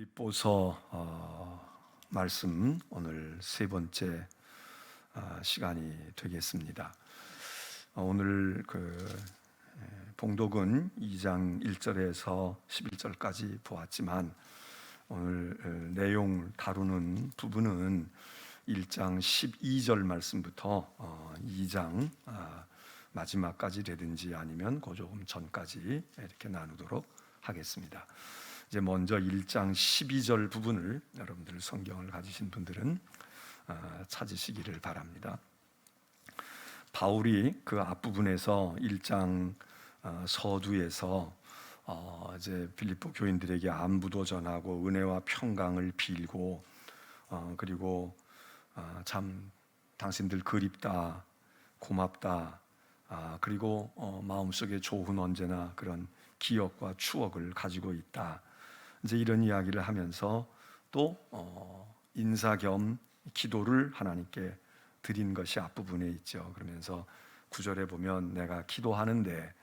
빌립보서 말씀 오늘 세 번째 시간이 되겠습니다. 오늘 봉독은 2장 1절에서 11절까지 보았지만 오늘 내용 다루는 부분은 1장 12절 말씀부터 2장 마지막까지 되든지 아니면 그 조금 전까지 이렇게 나누도록 하겠습니다. 이제 먼저 1장 12절 부분을 여러분들 성경을 가지신 분들은 찾으시기를 바랍니다. 바울이 그 앞부분에서 1장 서두에서 이제 빌립보 교인들에게 안부도 전하고 은혜와 평강을 빌고 그리고 참 당신들 그립다, 고맙다, 그리고 마음속에 좋은 언제나 그런 기억과 추억을 가지고 있다. 이제 이런 이야기를 하면서 또 인사 겸 기도를 하나님께 드린 것이 앞부분에 있죠. 그러면서 9절에 보면 내가 기도하는데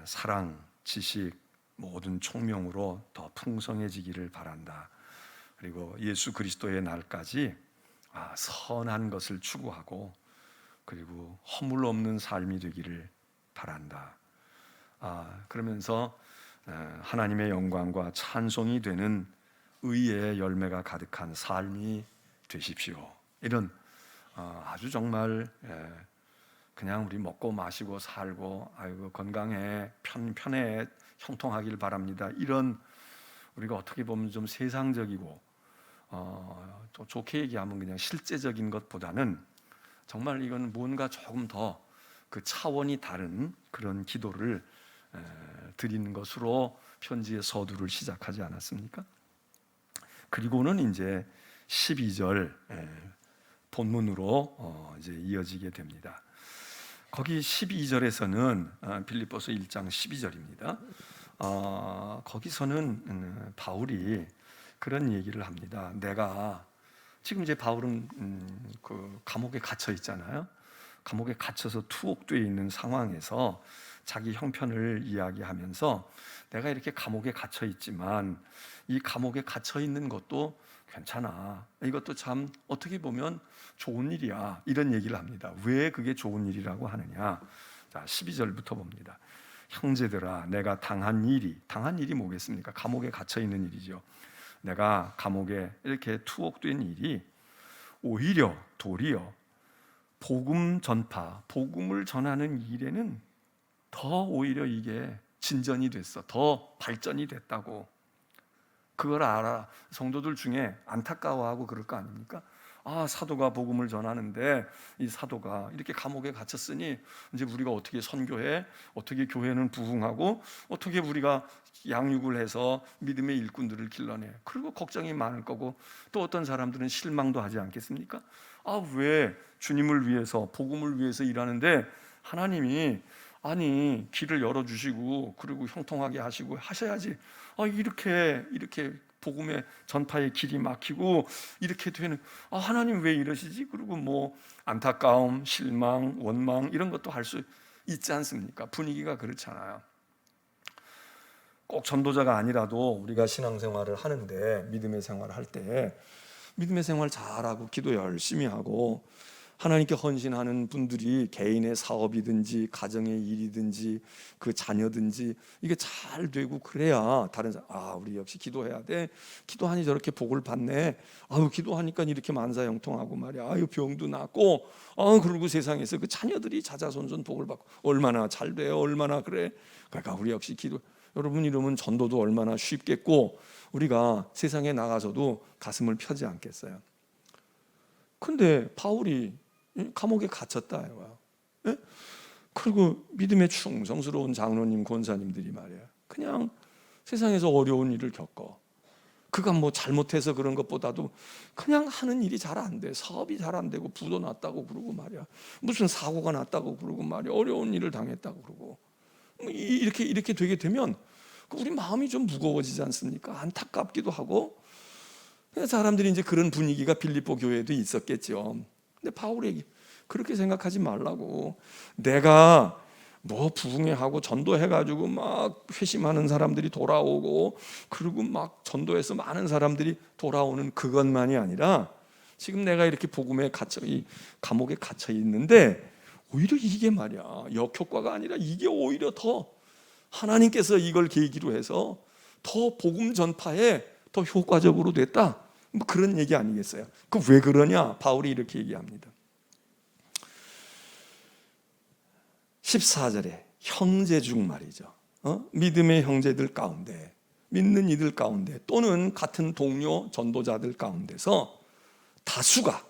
사랑, 지식, 모든 총명으로 더 풍성해지기를 바란다. 그리고 예수 그리스도의 날까지 선한 것을 추구하고 그리고 허물 없는 삶이 되기를 바란다. 그러면서 하나님의 영광과 찬송이 되는 의의 열매가 가득한 삶이 되십시오. 이런 아주 정말 그냥 우리 먹고 마시고 살고 아이고 건강해 편해 형통하길 바랍니다. 이런 우리가 어떻게 보면 좀 세상적이고 또 좋게 얘기하면 그냥 실제적인 것보다는 정말 이건 뭔가 조금 더 그 차원이 다른 그런 기도를 드리는 것으로 편지의 서두를 시작하지 않았습니까? 그리고는 이제 12절 본문으로 이제 이어지게 됩니다. 거기 12절에서는 빌립보서 1장 12절입니다. 거기서는 바울이 그런 얘기를 합니다. 내가 지금 이제 바울은 그 감옥에 갇혀 있잖아요. 감옥에 갇혀서 투옥되어 있는 상황에서 자기 형편을 이야기하면서 내가 이렇게 감옥에 갇혀 있지만 이 감옥에 갇혀 있는 것도 괜찮아. 이것도 참 어떻게 보면 좋은 일이야. 이런 얘기를 합니다. 왜 그게 좋은 일이라고 하느냐? 자, 12절부터 봅니다. 형제들아, 내가 당한 일이 뭐겠습니까? 감옥에 갇혀 있는 일이죠. 내가 감옥에 이렇게 투옥된 일이 오히려 도리어 복음 전파, 복음을 전하는 일에는 더 오히려 이게 진전이 됐어. 더 발전이 됐다고. 그걸 알아. 성도들 중에 안타까워하고 그럴 거 아닙니까? 사도가 복음을 전하는데 이 사도가 이렇게 감옥에 갇혔으니 이제 우리가 어떻게 선교해? 어떻게 교회는 부흥하고 어떻게 우리가 양육을 해서 믿음의 일꾼들을 길러내? 그리고 걱정이 많을 거고 또 어떤 사람들은 실망도 하지 않겠습니까? 왜 주님을 위해서 복음을 위해서 일하는데 하나님이 길을 열어주시고 그리고 형통하게 하시고 하셔야지 이렇게 복음의 전파의 길이 막히고 이렇게 되는 하나님 왜 이러시지? 그리고 뭐 안타까움, 실망, 원망 이런 것도 할 수 있지 않습니까? 분위기가 그렇잖아요. 꼭 전도자가 아니라도 우리가 신앙생활을 하는데 믿음의 생활을 할 때 믿음의 생활 잘하고 기도 열심히 하고 하나님께 헌신하는 분들이 개인의 사업이든지 가정의 일이든지 그 자녀든지 이게 잘 되고 그래야 다른 사람 우리 역시 기도해야 돼. 기도하니 저렇게 복을 받네. 기도하니까 이렇게 만사형통하고 말이야. 병도 낫고 그리고 세상에서 그 자녀들이 자자손손 복을 받고 얼마나 잘 돼요. 얼마나 그래. 그러니까 우리 역시 기도 여러분 이러면 전도도 얼마나 쉽겠고 우리가 세상에 나가서도 가슴을 펴지 않겠어요. 근데 바울이 감옥에 갇혔다 이거야. 예? 그리고 믿음에 충성스러운 장로님, 권사님들이 말이야. 그냥 세상에서 어려운 일을 겪어. 그가 뭐 잘못해서 그런 것보다도 그냥 하는 일이 잘 안 돼. 사업이 잘 안 되고 부도 났다고 그러고 말이야. 무슨 사고가 났다고 그러고 말이야. 어려운 일을 당했다고 그러고. 이렇게 되게 되면 우리 마음이 좀 무거워지지 않습니까? 안타깝기도 하고. 사람들이 이제 그런 분위기가 빌립보 교회에도 있었겠죠. 근데 바울에게 그렇게 생각하지 말라고. 내가 뭐 부흥회하고 전도해가지고 막 회심하는 사람들이 돌아오고, 그리고 막 전도해서 많은 사람들이 돌아오는 그것만이 아니라, 지금 내가 이렇게 복음에 갇혀, 이 감옥에 갇혀 있는데 오히려 이게 말이야, 역효과가 아니라 이게 오히려 더 하나님께서 이걸 계기로 해서 더 복음 전파에 더 효과적으로 됐다, 뭐 그런 얘기 아니겠어요? 그 왜 그러냐? 바울이 이렇게 얘기합니다. 14절에 형제 중 말이죠, 믿음의 형제들 가운데, 믿는 이들 가운데, 또는 같은 동료 전도자들 가운데서 다수가,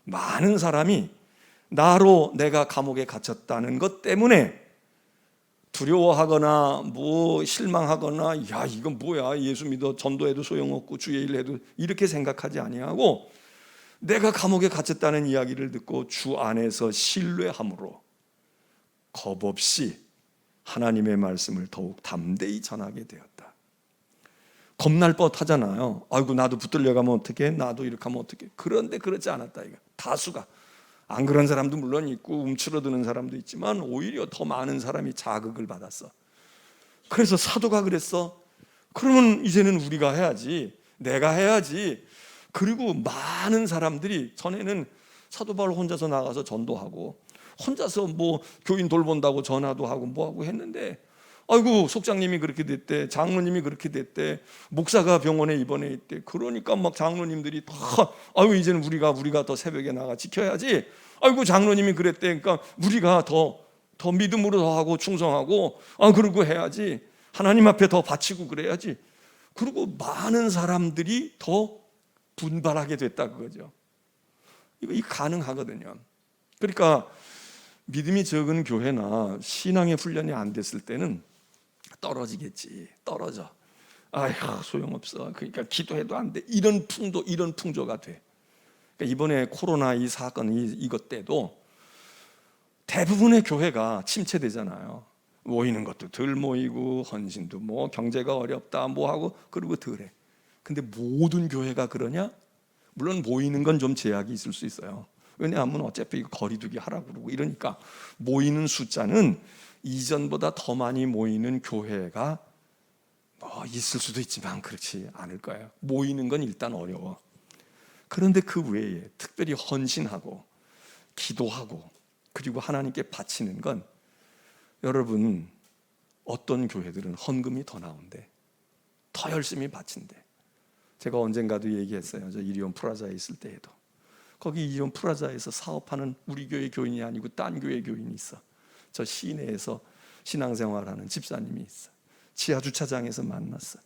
많은 사람이 나로 내가 감옥에 갇혔다는 것 때문에 두려워하거나 뭐 실망하거나, 야 이건 뭐야, 예수 믿어 전도해도 소용없고 주의 일 해도, 이렇게 생각하지 아니하고, 내가 감옥에 갇혔다는 이야기를 듣고 주 안에서 신뢰함으로 겁 없이 하나님의 말씀을 더욱 담대히 전하게 되었다. 겁날 뻔하잖아요. 아이고 나도 붙들려 가면 어떡해, 나도 이렇게 하면 어떡해. 그런데 그렇지 않았다. 이거 다수가, 안 그런 사람도 물론 있고 움츠러드는 사람도 있지만 오히려 더 많은 사람이 자극을 받았어. 그래서 사도가 그랬어. 그러면 이제는 우리가 해야지, 내가 해야지. 그리고 많은 사람들이, 전에는 사도 바울 혼자서 나가서 전도하고 혼자서 뭐 교인 돌본다고 전화도 하고 뭐하고 했는데, 아이고 속장님이 그렇게 됐대, 장로님이 그렇게 됐대, 목사가 병원에 입원해 있대. 그러니까 막 장로님들이 다, 아이고 이제는 우리가 더 새벽에 나가 지켜야지. 아이고 장로님이 그랬대, 그러니까 우리가 더 믿음으로 더 하고 충성하고, 그러고 해야지. 하나님 앞에 더 바치고 그래야지. 그리고 많은 사람들이 더 분발하게 됐다 그거죠. 이거 가능하거든요. 그러니까 믿음이 적은 교회나 신앙의 훈련이 안 됐을 때는 떨어지겠지. 떨어져. 아휴 소용없어. 그러니까 기도해도 안 돼. 이런 풍조가 돼. 그러니까 이번에 코로나 이 사건, 이것 때도 대부분의 교회가 침체되잖아요. 모이는 것도 덜 모이고, 헌신도 뭐 경제가 어렵다 뭐 하고, 그리고 덜해. 근데 모든 교회가 그러냐? 물론 모이는 건 좀 제약이 있을 수 있어요. 왜냐하면 어차피 거리두기 하라고 그러고 이러니까, 모이는 숫자는 이전보다 더 많이 모이는 교회가 있을 수도 있지만 그렇지 않을 거예요. 모이는 건 일단 어려워. 그런데 그 외에 특별히 헌신하고 기도하고 그리고 하나님께 바치는 건, 여러분 어떤 교회들은 헌금이 더 나온대, 더 열심히 바친대. 제가 언젠가도 얘기했어요. 저 이리온 프라자에 있을 때에도, 거기 이리온 프라자에서 사업하는 우리 교회 교인이 아니고 딴 교회 교인이 있어. 저 시내에서 신앙생활하는 집사님이 있어. 지하 주차장에서 만났어.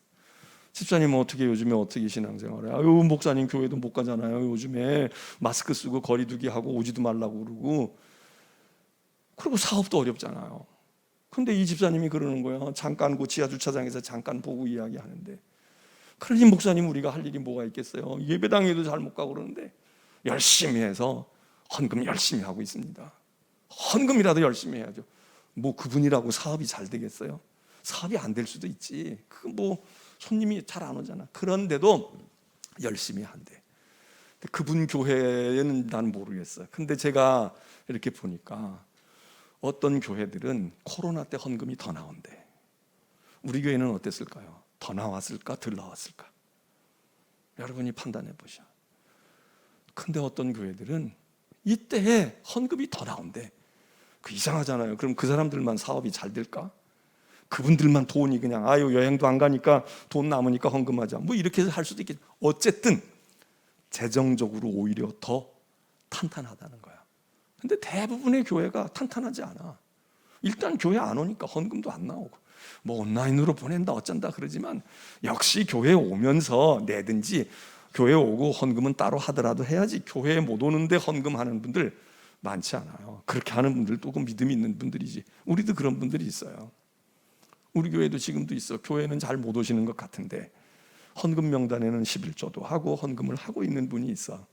집사님 요즘에 어떻게 신앙생활해? 아유 목사님 교회도 못 가잖아요. 요즘에 마스크 쓰고 거리두기 하고 오지도 말라고 그러고, 그리고 사업도 어렵잖아요. 근데 이 집사님이 그러는 거야. 잠깐 그 지하 주차장에서 잠깐 보고 이야기하는데, 그러니 목사님 우리가 할 일이 뭐가 있겠어요? 예배당에도 잘 못 가고 그러는데 열심히 해서 헌금 열심히 하고 있습니다. 헌금이라도 열심히 해야죠. 뭐 그분이라고 사업이 잘 되겠어요? 사업이 안 될 수도 있지. 그 뭐 손님이 잘 안 오잖아. 그런데도 열심히 한대. 그분 교회는 난 모르겠어요. 근데 제가 이렇게 보니까 어떤 교회들은 코로나 때 헌금이 더 나온대. 우리 교회는 어땠을까요? 더 나왔을까? 덜 나왔을까? 여러분이 판단해 보셔. 근데 어떤 교회들은 이때에 헌금이 더 나온대. 그 이상하잖아요. 그럼 그 사람들만 사업이 잘 될까? 그분들만 돈이 그냥 여행도 안 가니까 돈 남으니까 헌금하자, 뭐 이렇게 할 수도 있겠지. 어쨌든 재정적으로 오히려 더 탄탄하다는 거야. 근데 대부분의 교회가 탄탄하지 않아. 일단 교회 안 오니까 헌금도 안 나오고, 뭐 온라인으로 보낸다 어쩐다 그러지만, 역시 교회 오면서 내든지 교회 오고 헌금은 따로 하더라도 해야지. 교회에 못 오는데 헌금하는 분들 많지 않아요. 그렇게 하는 분들도 그 믿음이 있는 분들이지. 우리도 그런 분들이 있어요. 우리 교회도 지금도 있어. 교회는 잘 못 오시는 것 같은데 헌금 명단에는 11조도 하고 헌금을 하고 있는 분이 있어.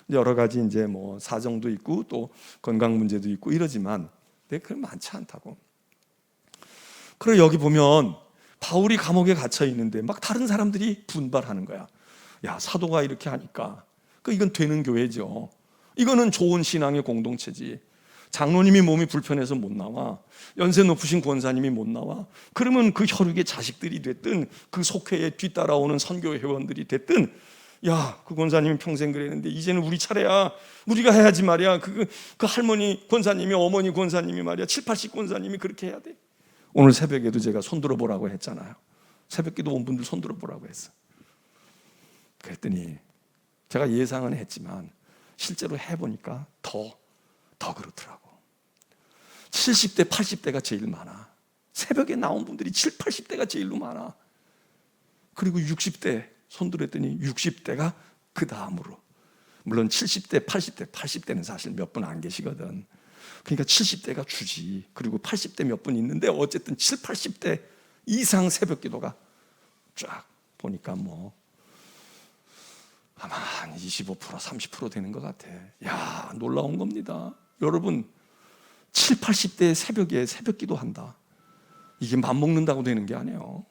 여러 가지 이제 뭐 사정도 있고 또 건강 문제도 있고 이러지만, 그건 많지 않다고. 그리고 여기 보면 바울이 감옥에 갇혀 있는데 막 다른 사람들이 분발하는 거야. 야 사도가 이렇게 하니까 이건 되는 교회죠. 이거는 좋은 신앙의 공동체지. 장로님이 몸이 불편해서 못 나와, 연세 높으신 권사님이 못 나와, 그러면 그 혈육의 자식들이 됐든 그 속회에 뒤따라오는 선교 회원들이 됐든, 야, 그 권사님이 평생 그랬는데 이제는 우리 차례야, 우리가 해야지 말이야. 그 할머니 권사님이, 어머니 권사님이 말이야, 7, 80 권사님이 그렇게 해야 돼. 오늘 새벽에도 제가 손들어 보라고 했잖아요. 새벽기도 온 분들 손들어 보라고 했어. 그랬더니 제가 예상은 했지만 실제로 해보니까 더 그렇더라고. 70대, 80대가 제일 많아. 새벽에 나온 분들이 7, 80대가 제일로 많아. 그리고 60대 손들었더니 60대가 그 다음으로. 물론 70대, 80대는 사실 몇 분 안 계시거든. 그러니까 70대가 주지. 그리고 80대 몇 분 있는데 어쨌든 7, 80대 이상 새벽 기도가 쫙 보니까 뭐 아마 한 25%, 30% 되는 것 같아. 야, 놀라운 겁니다. 여러분, 7, 80대 새벽에 새벽 기도 한다. 이게 맘먹는다고 되는 게 아니에요.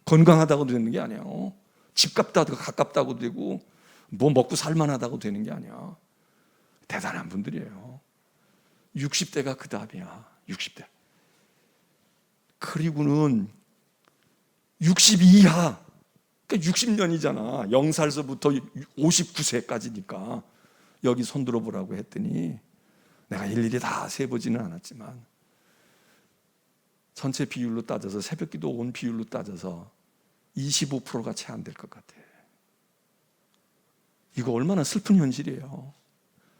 건강하다고 되는 게 아니에요. 집 가깝다고 되고 뭐 먹고 살만하다고 되는 게 아니야. 대단한 분들이에요. 60대가 그 다음이야. 60대. 그리고는 60 이하, 그러니까 60년이잖아. 0살서부터 59세까지니까 여기 손들어 보라고 했더니 내가 일일이 다 세보지는 않았지만 전체 비율로 따져서, 새벽기도 온 비율로 따져서 25%가 채 안 될 것 같아. 이거 얼마나 슬픈 현실이에요.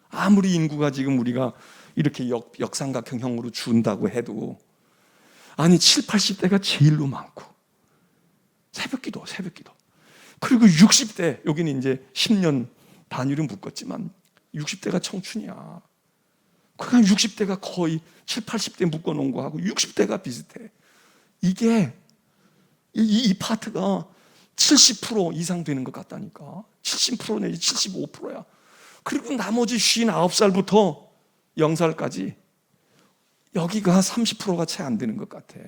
아무리 인구가 지금 우리가 이렇게 역삼각형으로 준다고 해도, 아니 7, 80대가 제일로 많고 새벽기도. 그리고 60대, 여기는 이제 10년 단위로 묶었지만 60대가 청춘이야. 그러니까 60대가 거의 7, 80대 묶어놓은 거하고 60대가 비슷해. 이게 이 파트가 70% 이상 되는 것 같다니까. 70% 내지 75%야. 그리고 나머지 59살부터 0살까지 여기가 30%가 채 안 되는 것 같아.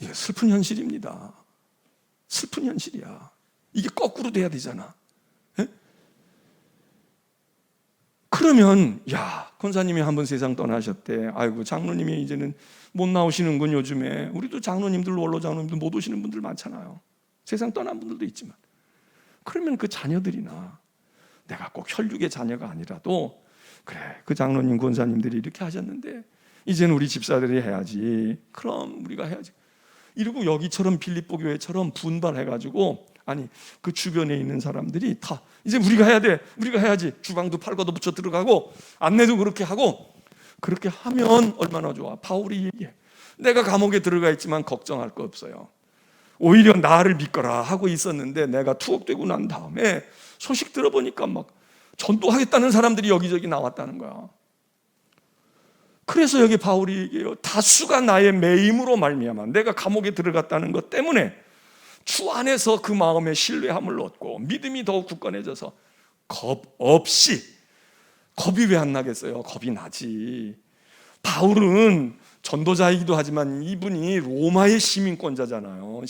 이게 슬픈 현실입니다. 슬픈 현실이야. 이게 거꾸로 돼야 되잖아. 에? 그러면 야, 권사님이 한번 세상 떠나셨대. 아이고, 장로님이 이제는 못 나오시는군. 요즘에 우리도 장로님들, 원로 장로님들 못 오시는 분들 많잖아요. 세상 떠난 분들도 있지만, 그러면 그 자녀들이나, 내가 꼭 혈육의 자녀가 아니라도, 그래, 그 장로님 권사님들이 이렇게 하셨는데 이제는 우리 집사들이 해야지. 그럼 우리가 해야지. 이러고 여기처럼 빌립보 교회처럼 분발해가지고, 아니 그 주변에 있는 사람들이 다 이제 우리가 해야 돼, 우리가 해야지. 주방도 팔과도 붙여 들어가고 안내도 그렇게 하고, 그렇게 하면 얼마나 좋아. 바울이 얘기해. 내가 감옥에 들어가 있지만 걱정할 거 없어요. 오히려 나를 믿거라 하고 있었는데 내가 투옥되고 난 다음에 소식 들어보니까 막 전도하겠다는 사람들이 여기저기 나왔다는 거야. 그래서 여기 바울이 얘기해요. 다수가 나의 매임으로 말미암아, 내가 감옥에 들어갔다는 것 때문에 주 안에서 그 마음에 신뢰함을 얻고 믿음이 더욱 굳건해져서 겁 없이. 겁이 왜 안 나겠어요? 겁이 나지. 바울은 전도자이기도 하지만 이분이 로마의 시민권자잖아요.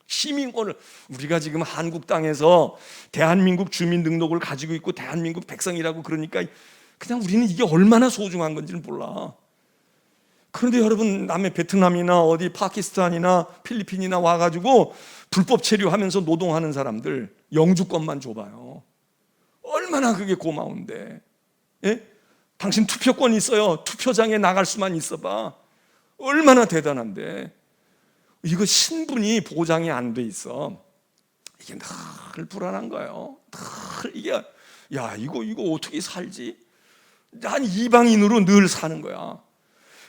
시민권을, 우리가 지금 한국 땅에서 대한민국 주민등록을 가지고 있고 대한민국 백성이라고 그러니까 그냥 우리는 이게 얼마나 소중한 건지를 몰라. 그런데 여러분, 남의 베트남이나 어디 파키스탄이나 필리핀이나 와가지고 불법 체류하면서 노동하는 사람들 영주권만 줘봐요. 얼마나 그게 고마운데. 예? 당신 투표권 있어요. 투표장에 나갈 수만 있어봐. 얼마나 대단한데. 이거 신분이 보장이 안 돼 있어. 이게 늘 불안한 거예요. 늘 이게, 야, 이거 어떻게 살지? 난 이방인으로 늘 사는 거야.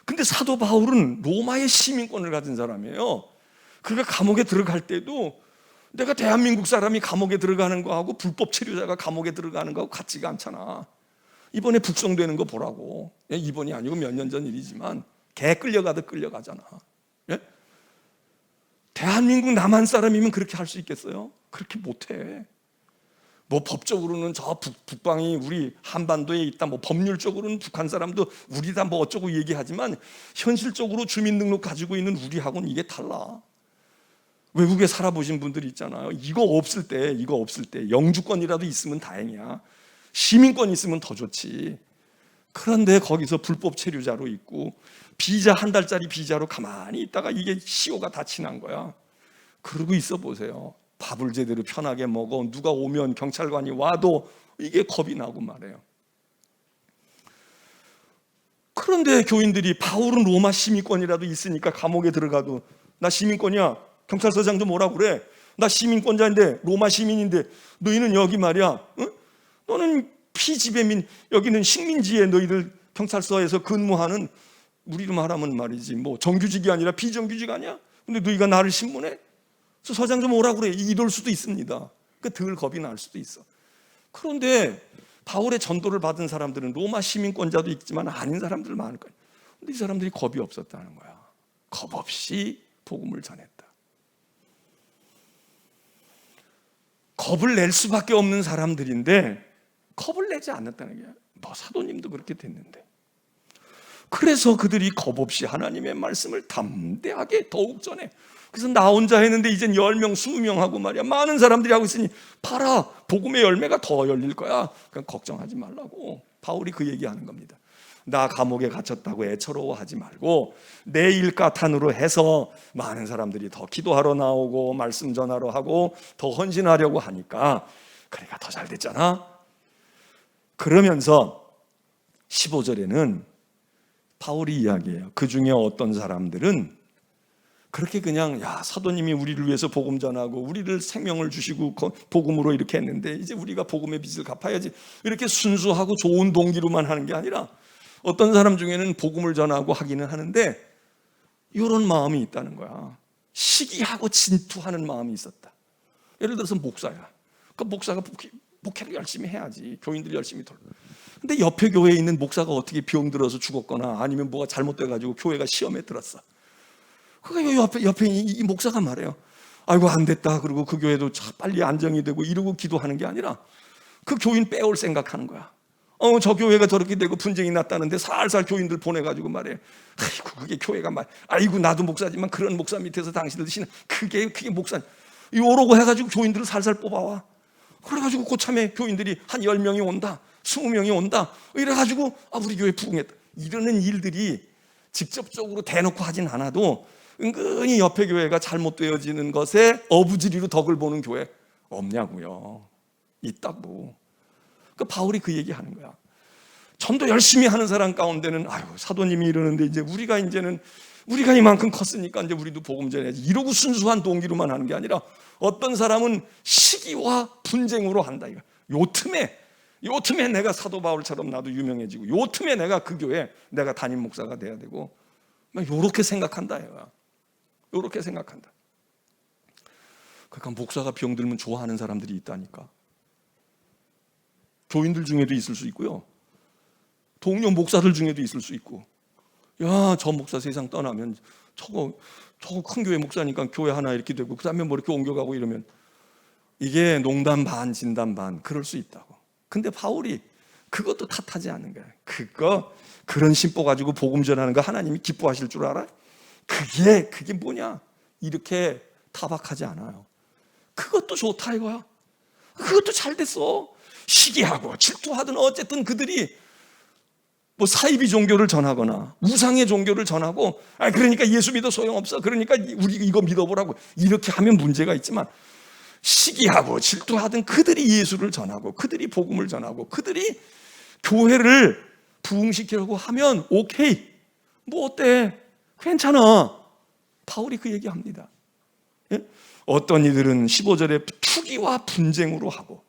근데 사도 바울은 로마의 시민권을 가진 사람이에요. 그가 감옥에 들어갈 때도 내가 대한민국 사람이 감옥에 들어가는 거하고 불법 체류자가 감옥에 들어가는 거하고 같지가 않잖아. 이번에 북송되는 거 보라고. 이번이 아니고 몇 년 전 일이지만 개 끌려가듯 끌려가잖아. 예? 대한민국 남한 사람이면 그렇게 할 수 있겠어요? 그렇게 못해. 뭐 법적으로는 저 북방이 우리 한반도에 있다, 뭐 법률적으로는 북한 사람도 우리다 뭐 어쩌고 얘기하지만 현실적으로 주민등록 가지고 있는 우리하고는 이게 달라. 외국에 살아보신 분들이 있잖아요. 이거 없을 때 영주권이라도 있으면 다행이야. 시민권 있으면 더 좋지. 그런데 거기서 불법 체류자로 있고 비자 한 달짜리 비자로 가만히 있다가 이게 시효가 다 지난 거야. 그러고 있어 보세요. 밥을 제대로 편하게 먹어. 누가 오면 경찰관이 와도 이게 겁이 나고 말해요. 그런데 교인들이 바울은 로마 시민권이라도 있으니까 감옥에 들어가도 나 시민권이야. 경찰서장도 뭐라 그래? 나 시민권자인데 로마 시민인데 너희는 여기 말이야. 응? 너는 피지배민, 여기는 식민지에 너희들 경찰서에서 근무하는, 우리로 말하면 말이지 뭐 정규직이 아니라 비정규직 아니야? 근데 너희가 나를 신문해? 서장 좀 오라고 그래. 이럴 수도 있습니다. 덜 겁이 날 수도 있어. 그런데 바울의 전도를 받은 사람들은 로마 시민권자도 있지만 아닌 사람들 많을 거야. 근데 이 사람들이 겁이 없었다는 거야. 겁 없이 복음을 전했다. 겁을 낼 수밖에 없는 사람들인데 겁을 내지 않았다는 거야. 뭐 사도님도 그렇게 됐는데. 그래서 그들이 겁 없이 하나님의 말씀을 담대하게 더욱 전해. 그래서 나 혼자 했는데 이젠 10명, 20명 하고 말이야. 많은 사람들이 하고 있으니 봐라, 복음의 열매가 더 열릴 거야. 그러니까 걱정하지 말라고 바울이 그 얘기하는 겁니다. 나 감옥에 gat혔다고 애처로워하지 말고 내 일가탄으로 해서 많은 사람들이 더 기도하러 나오고 말씀 전하러 하고 더 헌신하려고 하니까 그러니까 더 잘 됐잖아. 그러면서 15절에는 바울이 이야기해요. 그 중에 어떤 사람들은 그렇게 그냥 야, 사도님이 우리를 위해서 복음 전하고 우리를 생명을 주시고 복음으로 이렇게 했는데 이제 우리가 복음의 빚을 갚아야지, 이렇게 순수하고 좋은 동기로만 하는 게 아니라 어떤 사람 중에는 복음을 전하고 하기는 하는데 이런 마음이 있다는 거야. 시기하고 진투하는 마음이 있었다. 예를 들어서 목사야. 그 목사가 목회를 열심히 해야지. 교인들이 열심히 돌. 근데 옆에 교회에 있는 목사가 어떻게 병들어서 죽었거나 아니면 뭐가 잘못돼가지고 교회가 시험에 들었어. 그러니까 옆에 이 목사가 말해요. 아이고 안 됐다. 그리고 그 교회도 빨리 안정이 되고 이러고 기도하는 게 아니라 그 교인 빼올 생각하는 거야. 저 교회가 저렇게 되고 분쟁이 났다는데 살살 교인들 보내가지고 말해. 아이고 그게 교회가 아이고 나도 목사지만 그런 목사 밑에서 당신들 드시는 그게 목사. 이러고 해가지고 교인들을 살살 뽑아와. 그래가지고 고참에 교인들이 한 10명이 온다, 20명이 온다. 이래가지고 우리 교회 부흥했다. 이러는 일들이 직접적으로 대놓고 하진 않아도 은근히 옆에 교회가 잘못되어지는 것에 어부지리로 덕을 보는 교회 없냐고요. 있다고. 그러니까 바울이 그 얘기하는 거야. 전도 열심히 하는 사람 가운데는 아유 사도님이 이러는데 이제 우리가 이만큼 컸으니까 이제 우리도 복음 전해야지, 이러고 순수한 동기로만 하는 게 아니라 어떤 사람은 시기와 분쟁으로 한다. 이거. 요 틈에 내가 사도 바울처럼 나도 유명해지고 요 틈에 내가 그 교회 내가 담임 목사가 돼야 되고 요렇게 생각한다. 요렇게 생각한다. 그러니까 목사가 병들면 좋아하는 사람들이 있다니까. 교인들 중에도 있을 수 있고요, 동료 목사들 중에도 있을 수 있고. 야, 저 목사 세상 떠나면 저거 큰 교회 목사니까 교회 하나 이렇게 되고 그 다음에 뭐 이렇게 옮겨가고 이러면 이게 농담 반 진담 반 그럴 수 있다고. 근데 바울이 그것도 탓하지 않는 거야. 그런 심보 가지고 복음 전하는 거 하나님이 기뻐하실 줄 알아? 그게 뭐냐? 이렇게 타박하지 않아요. 그것도 좋다 이거야. 그것도 잘 됐어. 시기하고 질투하든 어쨌든 그들이 뭐 사이비 종교를 전하거나 우상의 종교를 전하고 그러니까 예수 믿어 소용없어, 그러니까 우리 이거 믿어보라고 이렇게 하면 문제가 있지만, 시기하고 질투하든 그들이 예수를 전하고 그들이 복음을 전하고 그들이 교회를 부흥시키려고 하면 오케이, 뭐 어때, 괜찮아. 바울이 그 얘기합니다. 예? 어떤 이들은 15절에 투기와 분쟁으로 하고,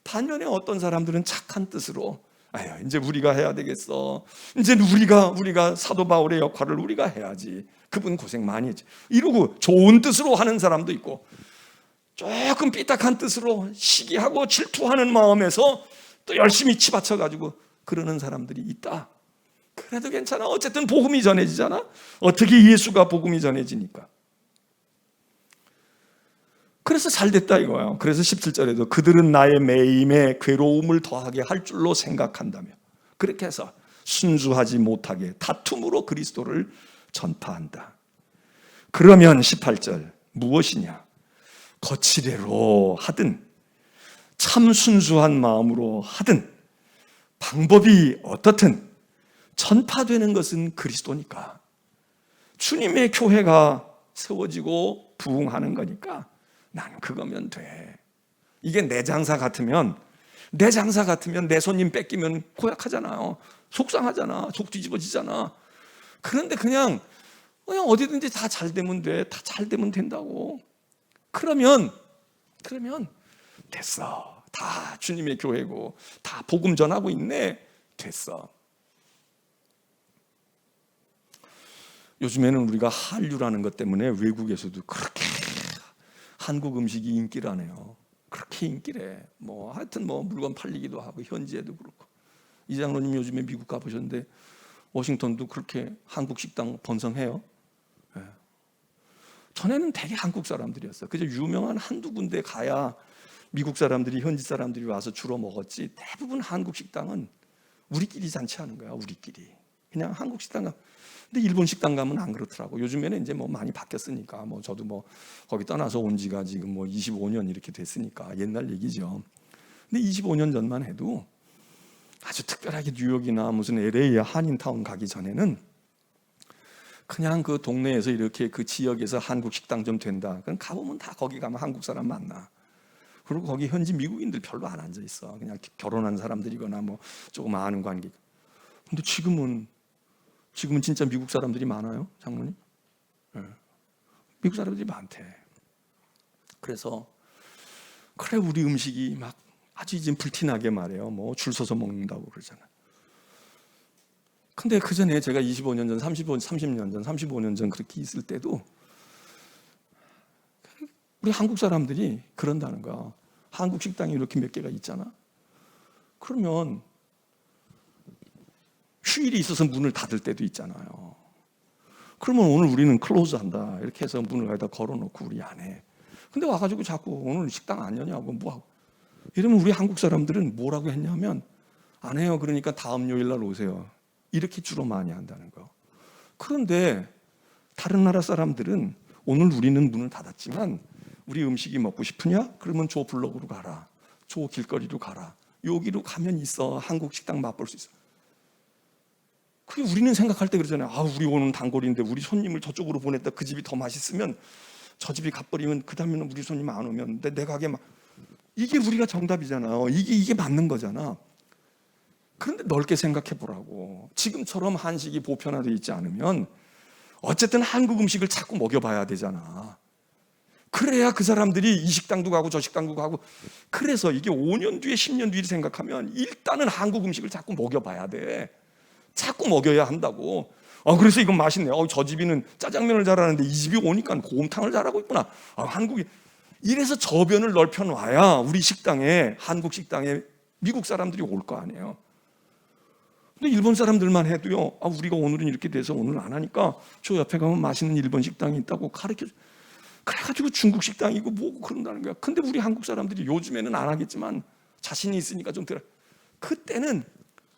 반면에 어떤 사람들은 착한 뜻으로 이제 우리가 해야 되겠어. 이제 우리가 사도 바울의 역할을 우리가 해야지. 그분 고생 많이 했지. 이러고 좋은 뜻으로 하는 사람도 있고, 조금 삐딱한 뜻으로 시기하고 질투하는 마음에서 또 열심히 치받쳐가지고 그러는 사람들이 있다. 그래도 괜찮아. 어쨌든 복음이 전해지잖아. 어떻게 예수가 복음이 전해지니까. 그래서 잘 됐다 이거예요. 그래서 17절에도 그들은 나의 매임에 괴로움을 더하게 할 줄로 생각한다며, 그렇게 해서 순수하지 못하게 다툼으로 그리스도를 전파한다. 그러면 18절 무엇이냐? 거칠애로 하든 참 순수한 마음으로 하든 방법이 어떻든 전파되는 것은 그리스도니까, 주님의 교회가 세워지고 부흥하는 거니까 나는 그거면 돼. 이게 내 장사 같으면 내 손님 뺏기면 고약하잖아요. 속상하잖아. 속 뒤집어지잖아. 그런데 그냥 어디든지 다 잘 되면 돼. 다 잘 되면 된다고. 그러면 됐어. 다 주님의 교회고 다 복음 전하고 있네. 됐어. 요즘에는 우리가 한류라는 것 때문에 외국에서도 그렇게 한국 음식이 인기라네요. 그렇게 인기래. 하여튼 물건 팔리기도 하고 현지에도 그렇고. 이 장로님 요즘에 미국 가보셨는데 워싱턴도 그렇게 한국 식당 번성해요. 네. 전에는 되게 한국 사람들이었어요. 그저 유명한 한두 군데 가야 미국 사람들이, 현지 사람들이 와서 주로 먹었지, 대부분 한국 식당은 우리끼리 잔치하는 거야. 우리끼리 그냥 한국 식당 가. 근데 일본 식당 가면 안 그렇더라고. 요즘에는 이제 많이 바뀌었으니까, 저도 거기 떠나서 온 지가 지금 25년 이렇게 됐으니까 옛날 얘기죠. 근데 25년 전만 해도 아주 특별하게 뉴욕이나 무슨 LA 한인타운 가기 전에는 그냥 그 동네에서 이렇게 그 지역에서 한국 식당 좀 된다, 그럼 가보면 다 거기 가면 한국 사람 만나. 그리고 거기 현지 미국인들 별로 안 앉아 있어. 그냥 결혼한 사람들이거나 조금 아는 관계. 근데 지금은 진짜 미국 사람들이 많아요, 장로님? 네. 미국 사람들이 많대. 그래서 그래 우리 음식이 막 아주 이제 불티나게 말해요. 줄 서서 먹는다고 그러잖아. 근데 그 전에 제가 25년 전, 30년 전, 35년 전 그렇게 있을 때도 우리 한국 사람들이 그런다는 거야. 한국 식당이 이렇게 몇 개가 있잖아. 그러면 휴일이 있어서 문을 닫을 때도 있잖아요. 그러면 오늘 우리는 클로즈한다 이렇게 해서 문을 여기다 걸어놓고 우리 안에. 근데 와가지고 자꾸 오늘 식당 안 여냐고 뭐하고 이러면 우리 한국 사람들은 뭐라고 했냐면 안 해요. 그러니까 다음 요일 날 오세요. 이렇게 주로 많이 한다는 거. 그런데 다른 나라 사람들은 오늘 우리는 문을 닫았지만 우리 음식이 먹고 싶으냐? 그러면 저 블록으로 가라. 저 길거리로 가라. 여기로 가면 있어. 한국 식당 맛볼 수 있어. 그게 우리는 생각할 때 그러잖아요. 우리 오는 단골인데 우리 손님을 저쪽으로 보냈다. 그 집이 더 맛있으면 저 집이 가버리면 그 다음에는 우리 손님 안 오면 내 가게 이게 우리가 정답이잖아요. 이게 맞는 거잖아. 그런데 넓게 생각해 보라고. 지금처럼 한식이 보편화되어 있지 않으면 어쨌든 한국 음식을 자꾸 먹여봐야 되잖아. 그래야 그 사람들이 이 식당도 가고 저 식당도 가고. 그래서 이게 5년 뒤에 10년 뒤를 생각하면 일단은 한국 음식을 자꾸 먹여봐야 돼. 자꾸 먹여야 한다고. 그래서 이건 맛있네. 저 집이는 짜장면을 잘하는데 이 집이 오니까 곰탕을 잘하고 있구나. 한국이. 이래서 저변을 넓혀놔야 우리 식당에, 한국 식당에 미국 사람들이 올 거 아니에요. 근데 일본 사람들만 해도요, 우리가 오늘은 이렇게 돼서 오늘 안 하니까 저 옆에 가면 맛있는 일본 식당이 있다고 가르쳐줘. 그래가지고 중국 식당이고 뭐고 그런다는 거야. 근데 우리 한국 사람들이 요즘에는 안 하겠지만 자신이 있으니까 좀 들어. 그때는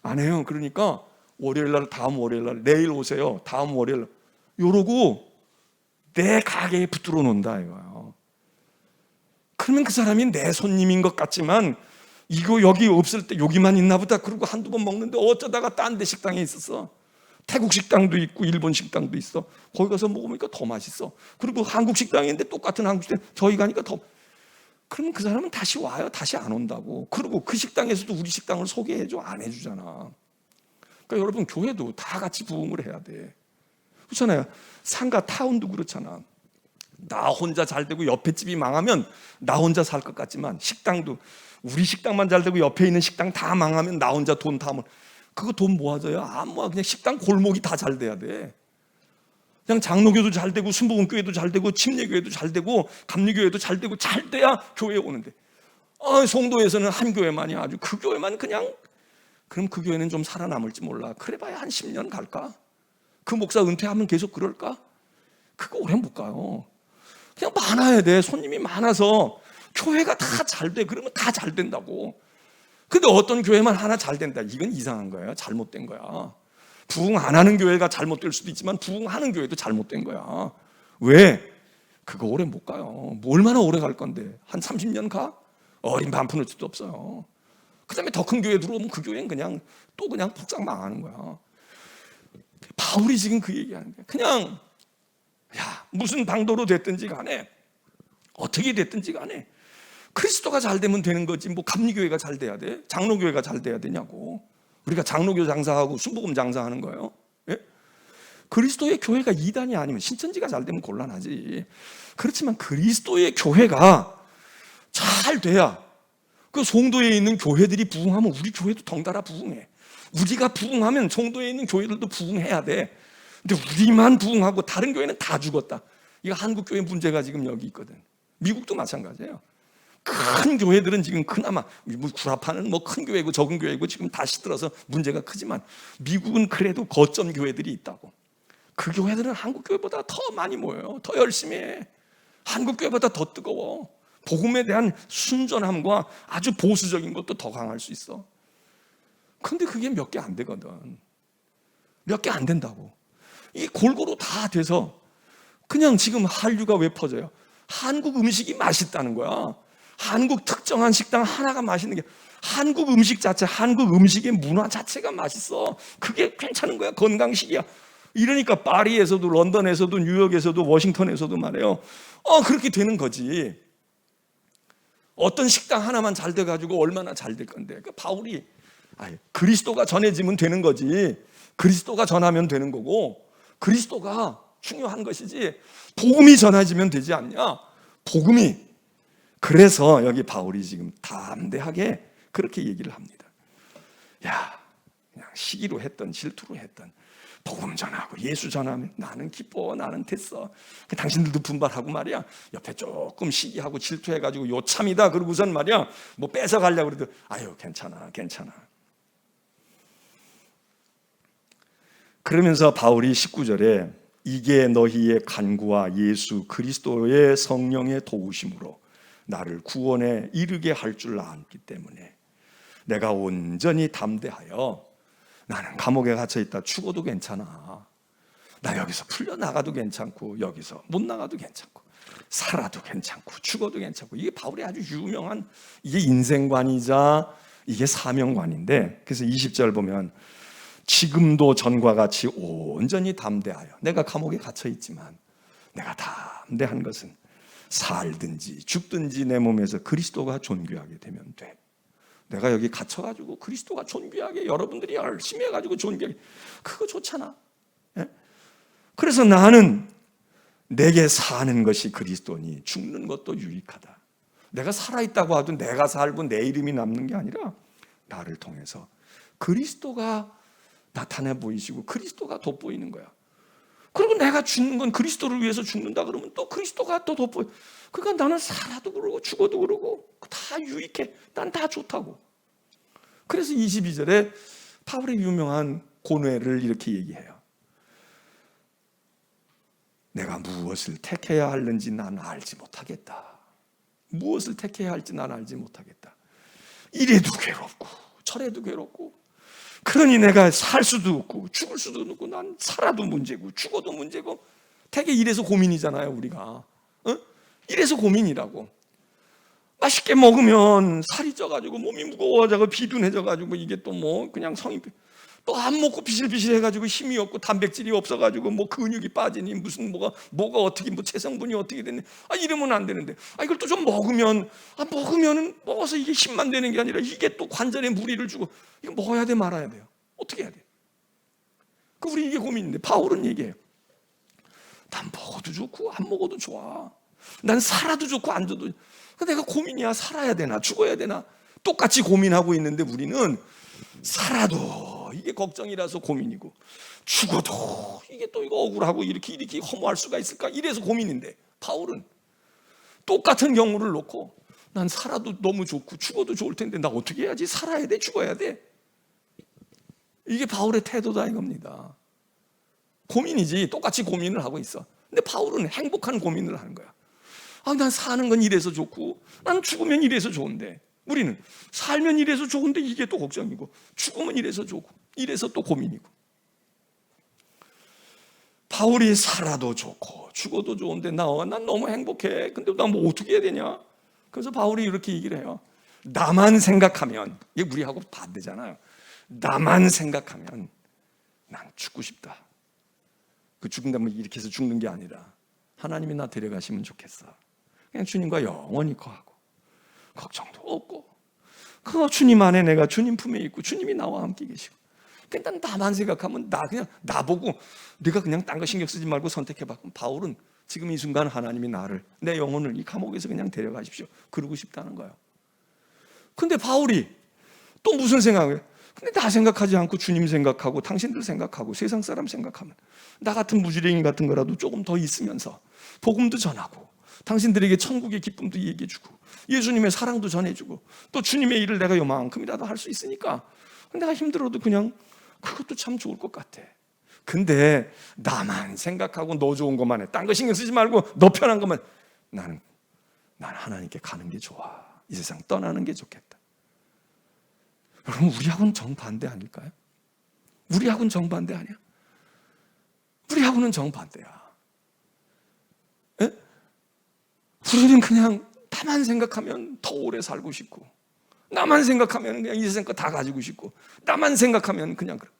안 해요. 그러니까 월요일 날, 다음 월요일 날, 내일 오세요. 다음 월요일 날. 이러고 내 가게에 붙들어 놓는다 이거예요. 그러면 그 사람이 내 손님인 것 같지만 이거 여기 없을 때 여기만 있나 보다. 그러고 한두 번 먹는데 어쩌다가 딴 데 식당에 있었어. 태국 식당도 있고 일본 식당도 있어. 거기 가서 먹으니까 더 맛있어. 그리고 한국 식당인데 똑같은 한국 식당 저희 가니까 더. 그러면 그 사람은 다시 와요? 다시 안 온다고. 그리고 그 식당에서도 우리 식당을 소개해줘? 안 해주잖아. 그러니까 여러분 교회도 다 같이 부흥을 해야 돼. 그렇잖아요. 상가 타운도 그렇잖아. 나 혼자 잘 되고 옆에 집이 망하면 나 혼자 살 것 같지만 식당도 우리 식당만 잘 되고 옆에 있는 식당 다 망하면 나 혼자 돈 다 그거 돈 모아져요? 안 모아. 그냥 식당 골목이 다 잘 돼야 돼. 그냥 장로교도 잘 되고 순복음교회도 잘 되고 침례교회도 잘 되고 감리교회도 잘 되고 잘 돼야 교회에 오는데 송도에서는 한 교회만이 아주 그 교회만 그냥. 그럼 그 교회는 좀 살아남을지 몰라. 그래봐야 한 10년 갈까? 그 목사 은퇴하면 계속 그럴까? 그거 오래 못 가요. 그냥 많아야 돼. 손님이 많아서 교회가 다 잘 돼. 그러면 다 잘 된다고. 근데 어떤 교회만 하나 잘 된다. 이건 이상한 거예요. 잘못된 거야. 부흥 안 하는 교회가 잘못될 수도 있지만 부흥하는 교회도 잘못된 거야. 왜? 그거 오래 못 가요. 뭐 얼마나 오래 갈 건데? 한 30년 가? 어린 반푼을 수도 없어요. 그 다음에 더 큰 교회 들어오면 그 교회는 그냥 또 그냥 폭삭 망하는 거야. 바울이 지금 그 얘기하는 거야. 그냥 무슨 방도로 됐든지 간에 어떻게 됐든지 간에 그리스도가 잘 되면 되는 거지. 뭐 감리교회가 잘 돼야 돼? 장로교회가 잘 돼야 되냐고. 우리가 장로교 장사하고 순복음 장사하는 거예요. 예? 그리스도의 교회가 이단이 아니면 신천지가 잘 되면 곤란하지. 그렇지만 그리스도의 교회가 잘 돼야 그 송도에 있는 교회들이 부흥하면 우리 교회도 덩달아 부흥해. 우리가 부흥하면 송도에 있는 교회들도 부흥해야 돼. 근데 우리만 부흥하고 다른 교회는 다 죽었다. 이거 한국 교회 문제가 지금 여기 있거든. 미국도 마찬가지예요. 큰 교회들은 지금 그나마 구라파는 뭐 큰 교회고 적은 교회고 지금 다시 들어서 문제가 크지만 미국은 그래도 거점 교회들이 있다고. 그 교회들은 한국 교회보다 더 많이 모여요. 더 열심히 해. 한국 교회보다 더 뜨거워. 복음에 대한 순전함과 아주 보수적인 것도 더 강할 수 있어. 근데 그게 몇 개 안 되거든. 몇 개 안 된다고. 이 골고루 다 돼서 그냥 지금 한류가 왜 퍼져요? 한국 음식이 맛있다는 거야. 한국 특정한 식당 하나가 맛있는 게 한국 음식 자체, 한국 음식의 문화 자체가 맛있어. 그게 괜찮은 거야. 건강식이야. 이러니까 파리에서도 런던에서도 뉴욕에서도 워싱턴에서도 말이에요. 그렇게 되는 거지. 어떤 식당 하나만 잘 돼가지고 얼마나 잘 될 건데. 그 바울이 그리스도가 전해지면 되는 거지. 그리스도가 전하면 되는 거고 그리스도가 중요한 것이지 복음이 전해지면 되지 않냐. 복음이. 그래서 여기 바울이 지금 담대하게 그렇게 얘기를 합니다. 그냥 시기로 했던 질투로 했던 복음 전하고 예수 전하면 나는 기뻐, 나는 됐어. 당신들도 분발하고 말이야. 옆에 조금 시기하고 질투해가지고 요참이다 그러고선 말이야 뭐 뺏어가려고 그래도 괜찮아. 그러면서 바울이 19절에 이게 너희의 간구와 예수 그리스도의 성령의 도우심으로 나를 구원에 이르게 할 줄 알기 때문에 내가 온전히 담대하여 나는 감옥에 갇혀있다 죽어도 괜찮아. 나 여기서 풀려나가도 괜찮고 여기서 못 나가도 괜찮고 살아도 괜찮고 죽어도 괜찮고. 이게 바울의 아주 유명한 이게 인생관이자 이게 사명관인데, 그래서 20절 보면 지금도 전과 같이 온전히 담대하여 내가 감옥에 갇혀있지만 내가 담대한 것은 살든지 죽든지 내 몸에서 그리스도가 존귀하게 되면 돼. 내가 여기 갇혀가지고 그리스도가 존귀하게 여러분들이 열심히 해가지고 존귀하게 그거 좋잖아. 그래서 나는 내게 사는 것이 그리스도니 죽는 것도 유익하다. 내가 살아있다고 하도 내가 살고 내 이름이 남는 게 아니라 나를 통해서 그리스도가 나타내 보이시고 그리스도가 돋보이는 거야. 그리고 내가 죽는 건 그리스도를 위해서 죽는다 그러면 또 그리스도가 또 돋보여. 그러니까 나는 살아도 그러고 죽어도 그러고 다 유익해. 난 다 좋다고. 그래서 22절에 바울의 유명한 고뇌를 이렇게 얘기해요. 내가 무엇을 택해야 하는지 난 알지 못하겠다. 무엇을 택해야 할지 난 알지 못하겠다. 이래도 괴롭고 저래도 괴롭고 그러니 내가 살 수도 없고 죽을 수도 없고 난 살아도 문제고 죽어도 문제고. 되게 이래서 고민이잖아요 우리가. 이래서 고민이라고. 맛있게 먹으면 살이 쪄가지고 몸이 무거워져서 비둔해져가지고 이게 또 뭐 그냥 성이 또 안 먹고 비실비실해가지고 힘이 없고 단백질이 없어가지고 뭐 근육이 빠지니 무슨 뭐가 어떻게 뭐 체성분이 어떻게 됐네. 이러면 안 되는데 이걸 또 좀 먹으면 먹으면은 먹어서 이게 힘만 되는 게 아니라 이게 또 관절에 무리를 주고 이거 먹어야 돼 말아야 돼요. 어떻게 해야 돼? 우리 이게 고민인데 바울은 얘기해요. 난 먹어도 좋고 안 먹어도 좋아. 난 살아도 좋고 안 좋아도. 내가 고민이야. 살아야 되나 죽어야 되나 똑같이 고민하고 있는데 우리는 살아도 이게 걱정이라서 고민이고 죽어도 이게 또 이거 억울하고 이렇게 허무할 수가 있을까 이래서 고민인데 바울은 똑같은 경우를 놓고 난 살아도 너무 좋고 죽어도 좋을 텐데 나 어떻게 해야지? 살아야 돼? 죽어야 돼? 이게 바울의 태도다 이겁니다. 고민이지. 똑같이 고민을 하고 있어. 근데 바울은 행복한 고민을 하는 거야. 난 사는 건 이래서 좋고 난 죽으면 이래서 좋은데, 우리는 살면 이래서 좋은데 이게 또 걱정이고 죽으면 이래서 좋고 이래서 또 고민이고. 바울이 살아도 좋고 죽어도 좋은데 난 너무 행복해. 근데 난 뭐 어떻게 해야 되냐? 그래서 바울이 이렇게 얘기를 해요. 나만 생각하면, 이게 우리하고 반대잖아요. 나만 생각하면 난 죽고 싶다. 그 죽는다면 이렇게 해서 죽는 게 아니라 하나님이 나 데려가시면 좋겠어. 그냥 주님과 영원히 거하고 걱정도 없고, 그 주님 안에 내가 주님 품에 있고 주님이 나와 함께 계시고. 그러니까 나만 생각하면 그냥 나보고 네가 그냥 딴 거 신경 쓰지 말고 선택해봐. 그럼 바울은 지금 이 순간 하나님이 나를, 내 영혼을 이 감옥에서 그냥 데려가십시오, 그러고 싶다는 거예요. 근데 바울이 또 무슨 생각을? 근데 나 생각하지 않고 주님 생각하고 당신들 생각하고 세상 사람 생각하면 나 같은 무지랭이 같은 거라도 조금 더 있으면서 복음도 전하고 당신들에게 천국의 기쁨도 얘기해주고 예수님의 사랑도 전해주고 또 주님의 일을 내가 요만큼이라도 할 수 있으니까 내가 힘들어도 그냥 그것도 참 좋을 것 같아. 근데 나만 생각하고 너 좋은 것만 해, 딴 거 신경 쓰지 말고 너 편한 것만, 난 하나님께 가는 게 좋아. 이 세상 떠나는 게 좋겠다. 여러분, 우리하고는 정반대 아닐까요? 우리하고는 정반대 아니야? 우리하고는 정반대야. 에? 우리는 그냥 나만 생각하면 더 오래 살고 싶고, 나만 생각하면 그냥 이 세상 거 다 가지고 싶고, 나만 생각하면 그냥 그래.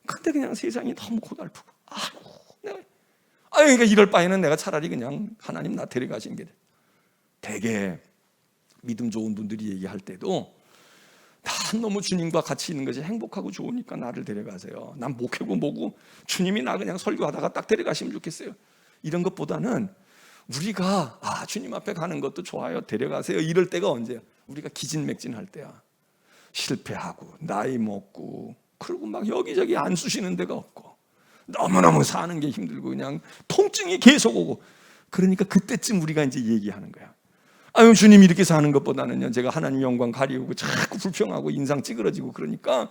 근데 그냥 세상이 너무 고달프고, 그러니까 이럴 바에는 내가 차라리 그냥 하나님 나 데려가신 게 돼. 되게 믿음 좋은 분들이 얘기할 때도 난 너무 주님과 같이 있는 것이 행복하고 좋으니까 나를 데려가세요. 난 목회고 뭐고 주님이 나 그냥 설교하다가 딱 데려가시면 좋겠어요. 이런 것보다는 우리가 주님 앞에 가는 것도 좋아요, 데려가세요, 이럴 때가 언제야? 우리가 기진맥진할 때야. 실패하고 나이 먹고 그리고 막 여기저기 안 쑤시는 데가 없고 너무너무 사는 게 힘들고 그냥 통증이 계속 오고, 그러니까 그때쯤 우리가 이제 얘기하는 거야. 주님이 이렇게 사는 것보다는요, 제가 하나님 영광 가리우고 자꾸 불평하고 인상 찌그러지고 그러니까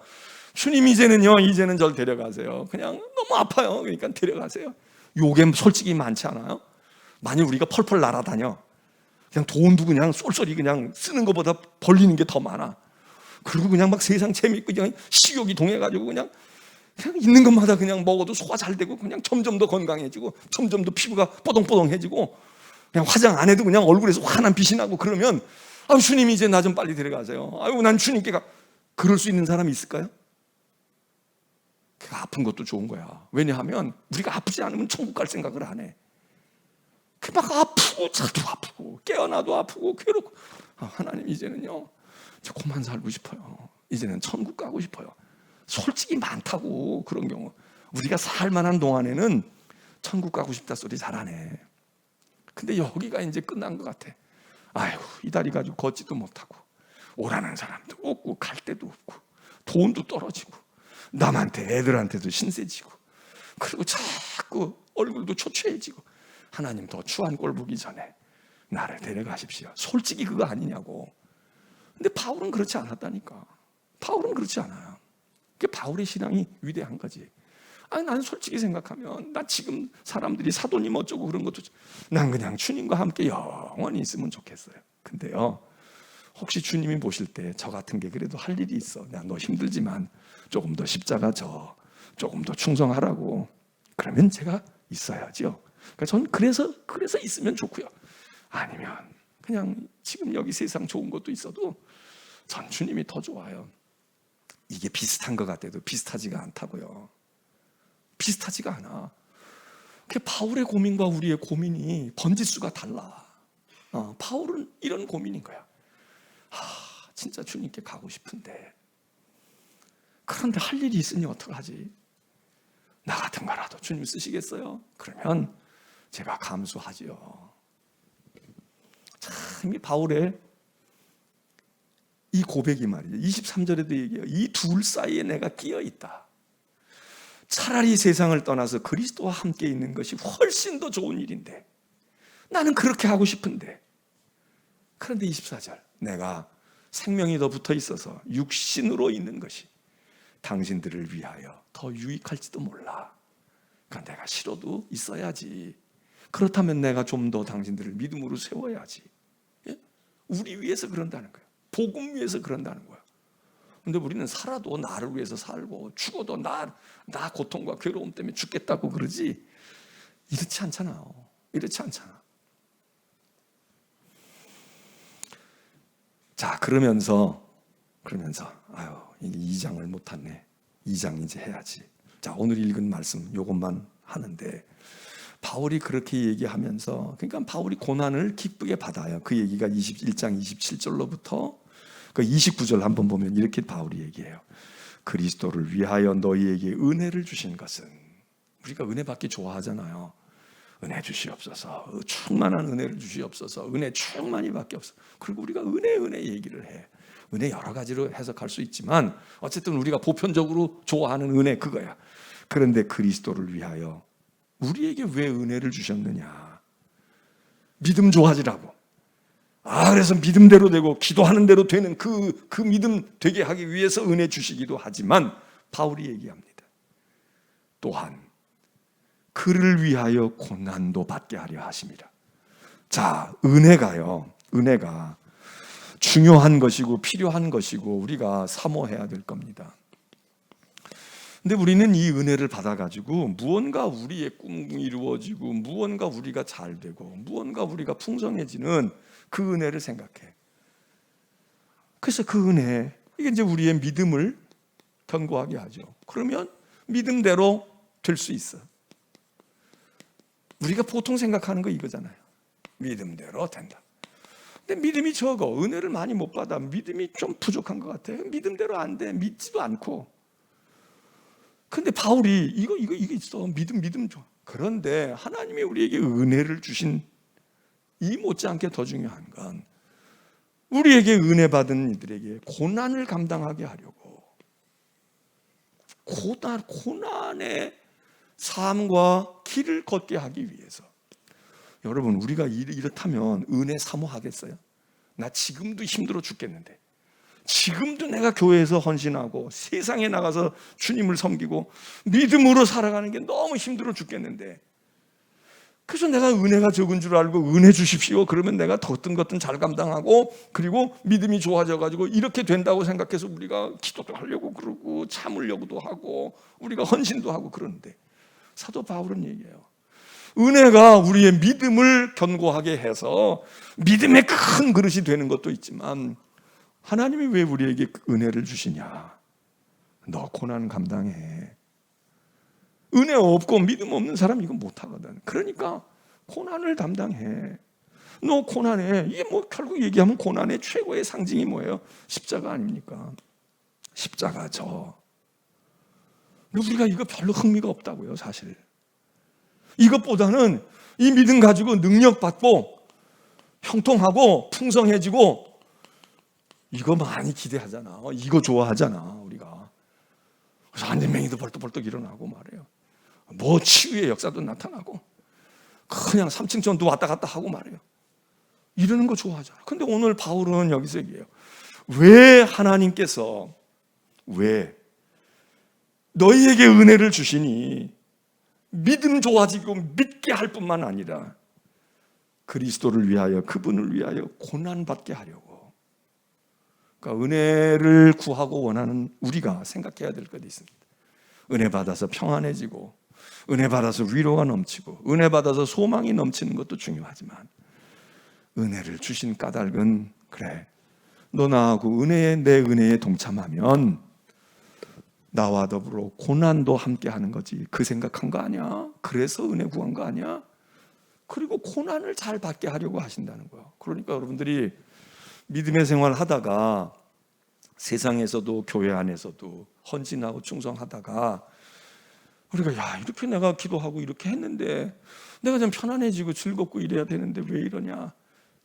주님 이제는 절 데려가세요. 그냥 너무 아파요. 그러니까 데려가세요. 요게 솔직히 많지 않아요? 만약 우리가 펄펄 날아다녀, 그냥 돈도 그냥 쏠쏠이 그냥 쓰는 것보다 벌리는 게 더 많아. 그리고 그냥 막 세상 재밌고 그냥 식욕이 동해가지고 그냥 있는 것마다 그냥 먹어도 소화 잘 되고 그냥 점점 더 건강해지고 점점 더 피부가 뽀동뽀동해지고 그냥 화장 안 해도 그냥 얼굴에서 환한 빛이 나고 그러면 주님 이제 나 좀 빨리 데려가세요. 난 주님께 그럴 수 있는 사람이 있을까요? 그 아픈 것도 좋은 거야. 왜냐하면 우리가 아프지 않으면 천국 갈 생각을 안 해. 그 막 아프고 자도 아프고 깨어나도 아프고 괴롭고 하나님 이제는요 저 그만 살고 싶어요. 이제는 천국 가고 싶어요. 솔직히 많다고. 그런 경우 우리가 살만한 동안에는 천국 가고 싶다 소리 잘 안 해. 근데 여기가 이제 끝난 것 같아. 이 다리 가지고 걷지도 못하고 오라는 사람도 없고 갈 데도 없고 돈도 떨어지고 남한테 애들한테도 신세지고 그리고 자꾸 얼굴도 초췌해지고 하나님 더 추한 꼴 보기 전에 나를 데려가십시오. 솔직히 그거 아니냐고. 근데 바울은 그렇지 않았다니까. 바울은 그렇지 않아요. 그게 바울의 신앙이 위대한 거지. 나는 솔직히 생각하면 나 지금 사람들이 사도님 어쩌고 그런 것도 난 그냥 주님과 함께 영원히 있으면 좋겠어요. 근데요, 혹시 주님이 보실 때 저 같은 게 그래도 할 일이 있어, 너 힘들지만 조금 더 십자가 조금 더 충성하라고, 그러면 제가 있어야죠. 그러니까 전 그래서 있으면 좋고요. 아니면 그냥 지금 여기 세상 좋은 것도 있어도 전 주님이 더 좋아요. 이게 비슷한 것 같아도 비슷하지가 않다고요. 비슷하지가 않아. 그 바울의 고민과 우리의 고민이 번지수가 달라. 바울은 이런 고민인 거야. 진짜 주님께 가고 싶은데, 그런데 할 일이 있으니 어떡하지? 나 같은 거라도 주님 쓰시겠어요? 그러면 제가 감수하지요. 참, 이 바울의 이 고백이 말이죠. 23절에도 얘기해요. 이 둘 사이에 내가 끼어 있다. 차라리 세상을 떠나서 그리스도와 함께 있는 것이 훨씬 더 좋은 일인데 나는 그렇게 하고 싶은데, 그런데 24절, 내가 생명이 더 붙어 있어서 육신으로 있는 것이 당신들을 위하여 더 유익할지도 몰라. 그러니까 내가 싫어도 있어야지. 그렇다면 내가 좀 더 당신들을 믿음으로 세워야지. 우리 위해서 그런다는 거예요. 복음 위해서 그런다는 거예요. 근데 우리는 살아도 나를 위해서 살고 죽어도 나 고통과 괴로움 때문에 죽겠다고 그러지, 이렇지 않잖아요. 이렇지 않잖아. 자, 그러면서 아유, 2장을 못했네. 2장 이제 해야지. 자, 오늘 읽은 말씀 요것만 하는데, 바울이 그렇게 얘기하면서, 그러니까 바울이 고난을 기쁘게 받아요. 그 얘기가 21장 27절로부터 그 29절 한번 보면 이렇게 바울이 얘기해요. 그리스도를 위하여 너희에게 은혜를 주신 것은, 우리가 은혜 받기 좋아하잖아요. 은혜 주시옵소서, 충만한 은혜를 주시옵소서, 은혜 충만히 받게 없어. 그리고 우리가 은혜 얘기를 해. 은혜 여러 가지로 해석할 수 있지만 어쨌든 우리가 보편적으로 좋아하는 은혜 그거야. 그런데 그리스도를 위하여 우리에게 왜 은혜를 주셨느냐? 믿음 좋아지라고. 그래서 믿음대로 되고 기도하는 대로 되는 그 믿음 되게 하기 위해서 은혜 주시기도 하지만, 바울이 얘기합니다. 또한 그를 위하여 고난도 받게 하려 하심이라. 자, 은혜가 중요한 것이고 필요한 것이고 우리가 사모해야 될 겁니다. 근데 우리는 이 은혜를 받아가지고 무언가 우리의 꿈이 이루어지고 무언가 우리가 잘 되고 무언가 우리가 풍성해지는 그 은혜를 생각해. 그래서 그 은혜, 이게 이제 우리의 믿음을 견고하게 하죠. 그러면 믿음대로 될 수 있어. 우리가 보통 생각하는 거 이거잖아요. 믿음대로 된다. 근데 믿음이 적어. 은혜를 많이 못 받아. 믿음이 좀 부족한 것 같아. 믿음대로 안 돼. 믿지도 않고. 근데 바울이 이거 있어. 믿음 줘. 그런데 하나님이 우리에게 은혜를 주신 이 못지않게 더 중요한 건 우리에게 은혜 받은 이들에게 고난을 감당하게 하려고, 고난의 삶과 길을 걷게 하기 위해서. 여러분, 우리가 이렇다면 은혜 사모하겠어요? 나 지금도 힘들어 죽겠는데, 지금도 내가 교회에서 헌신하고 세상에 나가서 주님을 섬기고 믿음으로 살아가는 게 너무 힘들어 죽겠는데, 그래서 내가 은혜가 적은 줄 알고 은혜 주십시오 그러면 내가 어떤 것든 잘 감당하고 그리고 믿음이 좋아져가지고 이렇게 된다고 생각해서 우리가 기도도 하려고 그러고 참으려고도 하고 우리가 헌신도 하고 그러는데, 사도 바울은 얘기해요. 은혜가 우리의 믿음을 견고하게 해서 믿음의 큰 그릇이 되는 것도 있지만, 하나님이 왜 우리에게 은혜를 주시냐? 너 고난 감당해. 은혜 없고 믿음 없는 사람 이거 못하거든. 그러니까 고난을 담당해. 너 고난해. 이게 뭐 결국 얘기하면 고난의 최고의 상징이 뭐예요? 십자가 아닙니까? 십자가죠. 우리가 이거 별로 흥미가 없다고요, 사실. 이것보다는 이 믿음 가지고 능력 받고 형통하고 풍성해지고 이거 많이 기대하잖아. 이거 좋아하잖아, 우리가. 그래서 안진뱅이도 벌떡벌떡 일어나고 말이에요. 뭐 치유의 역사도 나타나고 그냥 3층 전도 왔다 갔다 하고 말이에요. 이러는 거 좋아하잖아. 근데 오늘 바울은 여기서 얘기해요. 왜 하나님께서 왜 너희에게 은혜를 주시니 믿음 좋아지고 믿게 할 뿐만 아니라 그리스도를 위하여, 그분을 위하여 고난받게 하려고. 그러니까 은혜를 구하고 원하는 우리가 생각해야 될 것이 있습니다. 은혜 받아서 평안해지고 은혜 받아서 위로가 넘치고 은혜 받아서 소망이 넘치는 것도 중요하지만, 은혜를 주신 까닭은, 그래, 너 나하고 내 은혜에 동참하면 나와 더불어 고난도 함께 하는 거지. 그 생각한 거 아니야? 그래서 은혜 구한 거 아니야? 그리고 고난을 잘 받게 하려고 하신다는 거야. 그러니까 여러분들이 믿음의 생활 하다가 세상에서도 교회 안에서도 헌신하고 충성하다가 우리가 이렇게 내가 기도하고 이렇게 했는데 내가 좀 편안해지고 즐겁고 이래야 되는데 왜 이러냐?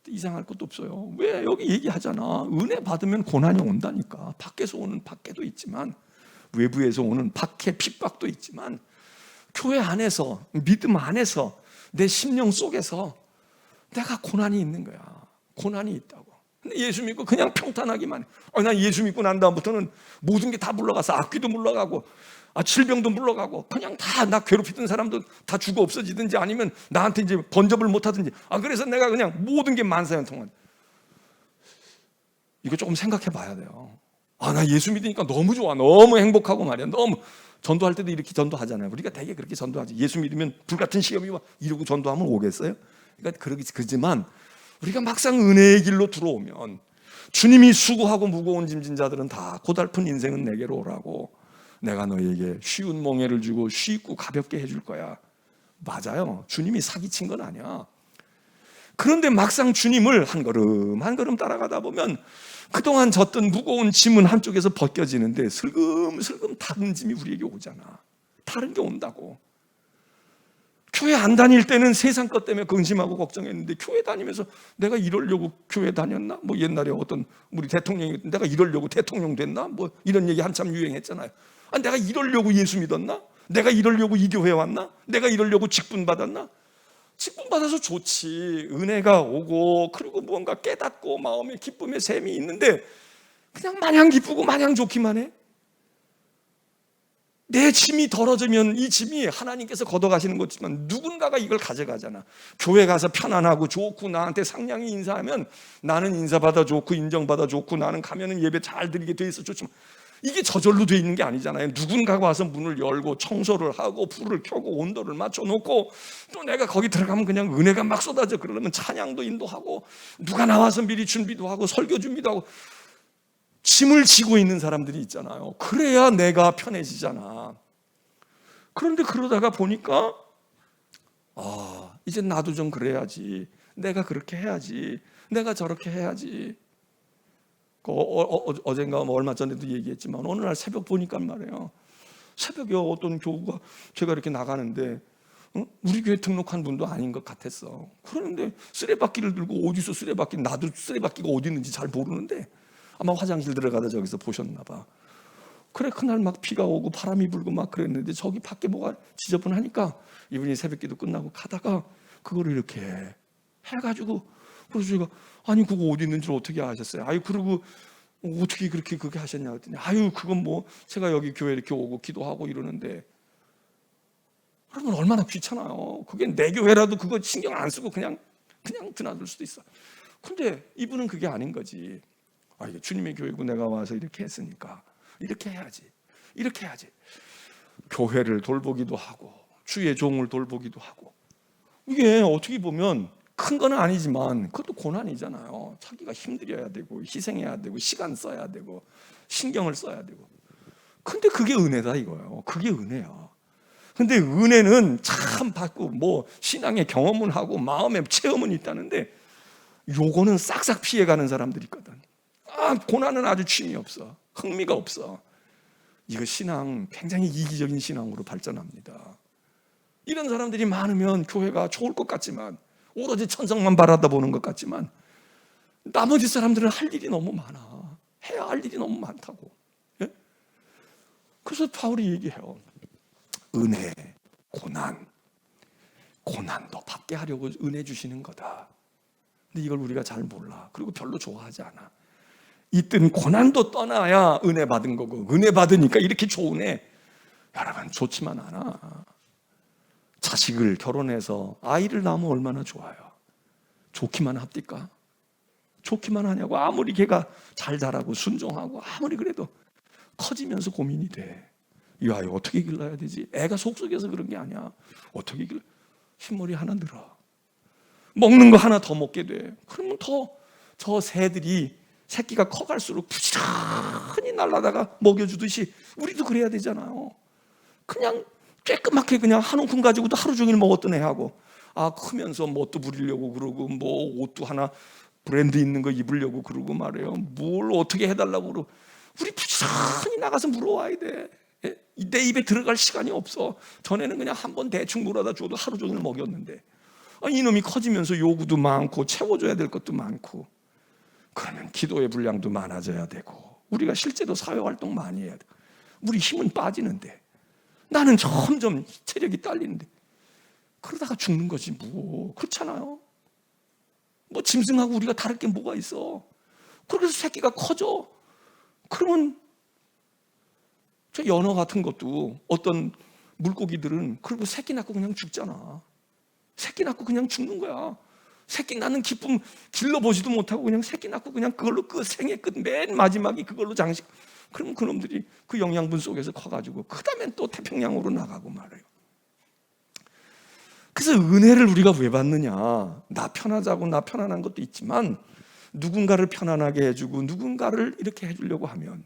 이상할 것도 없어요. 왜? 여기 얘기하잖아. 은혜 받으면 고난이 온다니까. 밖에서 오는 박해도 있지만, 외부에서 오는 박해, 핍박도 있지만, 교회 안에서, 믿음 안에서, 내 심령 속에서 내가 고난이 있는 거야. 고난이 있다고. 근데 예수 믿고 그냥 평탄하기만 해. 나 예수 믿고 난 다음부터는 모든 게 다 물러가서 악귀도 물러가고 질병도 물러가고 그냥 다 나 괴롭히던 사람도 다 죽어 없어지든지 아니면 나한테 이제 번접을 못하든지 그래서 내가 그냥 모든 게 만사형통한. 이거 조금 생각해 봐야 돼요. 나 예수 믿으니까 너무 좋아. 너무 행복하고 말이야. 너무 전도할 때도 이렇게 전도하잖아요. 우리가 되게 그렇게 전도하지. 예수 믿으면 불같은 시험이 와 이러고 전도하면 오겠어요? 그러니까 그러지만 우리가 막상 은혜의 길로 들어오면 주님이 수고하고 무거운 짐진 자들은 다 고달픈 인생은 내게로 오라고, 내가 너희에게 쉬운 멍에를 주고 쉽고 가볍게 해줄 거야. 맞아요. 주님이 사기친 건 아니야. 그런데 막상 주님을 한 걸음 한 걸음 따라가다 보면 그동안 졌던 무거운 짐은 한쪽에서 벗겨지는데 슬금슬금 다른 짐이 우리에게 오잖아. 다른 게 온다고. 교회 안 다닐 때는 세상 것 때문에 근심하고 걱정했는데 교회 다니면서 내가 이러려고 교회 다녔나? 뭐 옛날에 어떤 우리 대통령이 내가 이러려고 대통령 됐나? 뭐 이런 얘기 한참 유행했잖아요. 아, 내가 이러려고 예수 믿었나? 내가 이러려고 이 교회 왔나? 내가 이러려고 직분 받았나? 직분 받아서 좋지. 은혜가 오고 그리고 무언가 깨닫고 마음에 기쁨의 샘이 있는데 그냥 마냥 기쁘고 마냥 좋기만 해. 내 짐이 덜어지면 이 짐이 하나님께서 걷어가시는 거지만 누군가가 이걸 가져가잖아. 교회 가서 편안하고 좋고 나한테 상냥히 인사하면 나는 인사받아 좋고 인정받아 좋고 나는 가면은 예배 잘 드리게 돼 있어 좋지만 이게 저절로 돼 있는 게 아니잖아요. 누군가가 와서 문을 열고 청소를 하고 불을 켜고 온도를 맞춰놓고 또 내가 거기 들어가면 그냥 은혜가 막 쏟아져. 그러면 찬양도 인도하고 누가 나와서 미리 준비도 하고 설교 준비도 하고 짐을 지고 있는 사람들이 있잖아요. 그래야 내가 편해지잖아. 그런데 그러다가 보니까 이제 나도 좀 그래야지. 내가 그렇게 해야지. 내가 저렇게 해야지. 어젠가 얼마 전에도 얘기했지만 어느 날 새벽 보니까 말이에요. 새벽에 어떤 교우가 제가 이렇게 나가는데 우리 교회 등록한 분도 아닌 것 같았어. 그러는데 쓰레받기를 들고 어디서 쓰레받기, 나도 쓰레받기가 어디 있는지 잘 모르는데 아마 화장실 들어가다 저기서 보셨나 봐. 그래 그날 막 비가 오고 바람이 불고 막 그랬는데 저기 밖에 뭐가 지저분하니까 이분이 새벽기도 끝나고 가다가 그거를 이렇게 해가지고 그래서 제가 아니 그거 어디 있는지 어떻게 아셨어요? 아유 그리고 어떻게 그렇게 그렇게 하셨냐 그랬더니 아유 그건 뭐 제가 여기 교회 이렇게 오고 기도하고 이러는데 여러분 얼마나 귀찮아요. 그게 내 교회라도 그거 신경 안 쓰고 그냥 드나들 수도 있어. 근데 이분은 그게 아닌 거지. 이게 주님의 교회고 내가 와서 이렇게 했으니까 이렇게 해야지. 이렇게 해야지. 교회를 돌보기도 하고 주의 종을 돌보기도 하고 이게 어떻게 보면 큰 건 아니지만 그것도 고난이잖아요. 자기가 힘들여야 되고 희생해야 되고 시간 써야 되고 신경을 써야 되고. 근데 그게 은혜다 이거예요. 그게 은혜야. 근데 은혜는 참 받고 뭐 신앙의 경험은 하고 마음의 체험은 있다는데 요거는 싹싹 피해가는 사람들이 있거든. 고난은 아주 취미 없어. 흥미가 없어. 이거 신앙 굉장히 이기적인 신앙으로 발전합니다. 이런 사람들이 많으면 교회가 좋을 것 같지만 오로지 천성만 바라다보는 것 같지만 나머지 사람들은 할 일이 너무 많아. 해야 할 일이 너무 많다고. 예? 그래서 바울이 얘기해요. 은혜, 고난도 받게 하려고 은혜 주시는 거다. 근데 이걸 우리가 잘 몰라. 그리고 별로 좋아하지 않아. 있든 고난도 떠나야 은혜 받은 거고 은혜 받으니까 이렇게 좋은 애. 여러분 좋지만 않아. 자식을 결혼해서 아이를 낳으면 얼마나 좋아요. 좋기만 합니까? 좋기만 하냐고. 아무리 걔가 잘 자라고 순종하고 아무리 그래도 커지면서 고민이 돼. 이 아이 어떻게 길러야 되지? 애가 속속여서 그런 게 아니야. 어떻게 길러? 흰머리 하나 늘어. 먹는 거 하나 더 먹게 돼. 그러면 더 저 새들이 새끼가 커갈수록 부지런히 날라다가 먹여주듯이 우리도 그래야 되잖아요. 그냥 쬐끄맣게 그냥 한 움큼 가지고도 하루 종일 먹었던 애하고 크면서 뭣도 부리려고 그러고 뭐 옷도 하나 브랜드 있는 거 입으려고 그러고 말이에요. 뭘 어떻게 해달라고 그러고 우리 부지런히 나가서 물어와야 돼. 내 입에 들어갈 시간이 없어. 전에는 그냥 한번 대충 물어다 줘도 하루 종일 먹였는데 이놈이 커지면서 요구도 많고 채워줘야 될 것도 많고 그러면 기도의 분량도 많아져야 되고 우리가 실제로 사회활동 많이 해야 돼. 우리 힘은 빠지는데 나는 점점 체력이 딸리는데 그러다가 죽는 거지 뭐. 그렇잖아요. 뭐 짐승하고 우리가 다를 게 뭐가 있어. 그래서 새끼가 커져. 그러면 저 연어 같은 것도 어떤 물고기들은 그리고 새끼 낳고 그냥 죽잖아. 새끼 낳고 그냥 죽는 거야. 새끼 낳는 기쁨 길러보지도 못하고 그냥 새끼 낳고 그냥 그걸로 그 생애 끝 맨 마지막이 그걸로 장식. 그럼 그놈들이 그 영양분 속에서 커가지고 그 다음엔 또 태평양으로 나가고 말해요. 그래서 은혜를 우리가 왜 받느냐? 나 편하자고 나 편안한 것도 있지만 누군가를 편안하게 해주고 누군가를 이렇게 해주려고 하면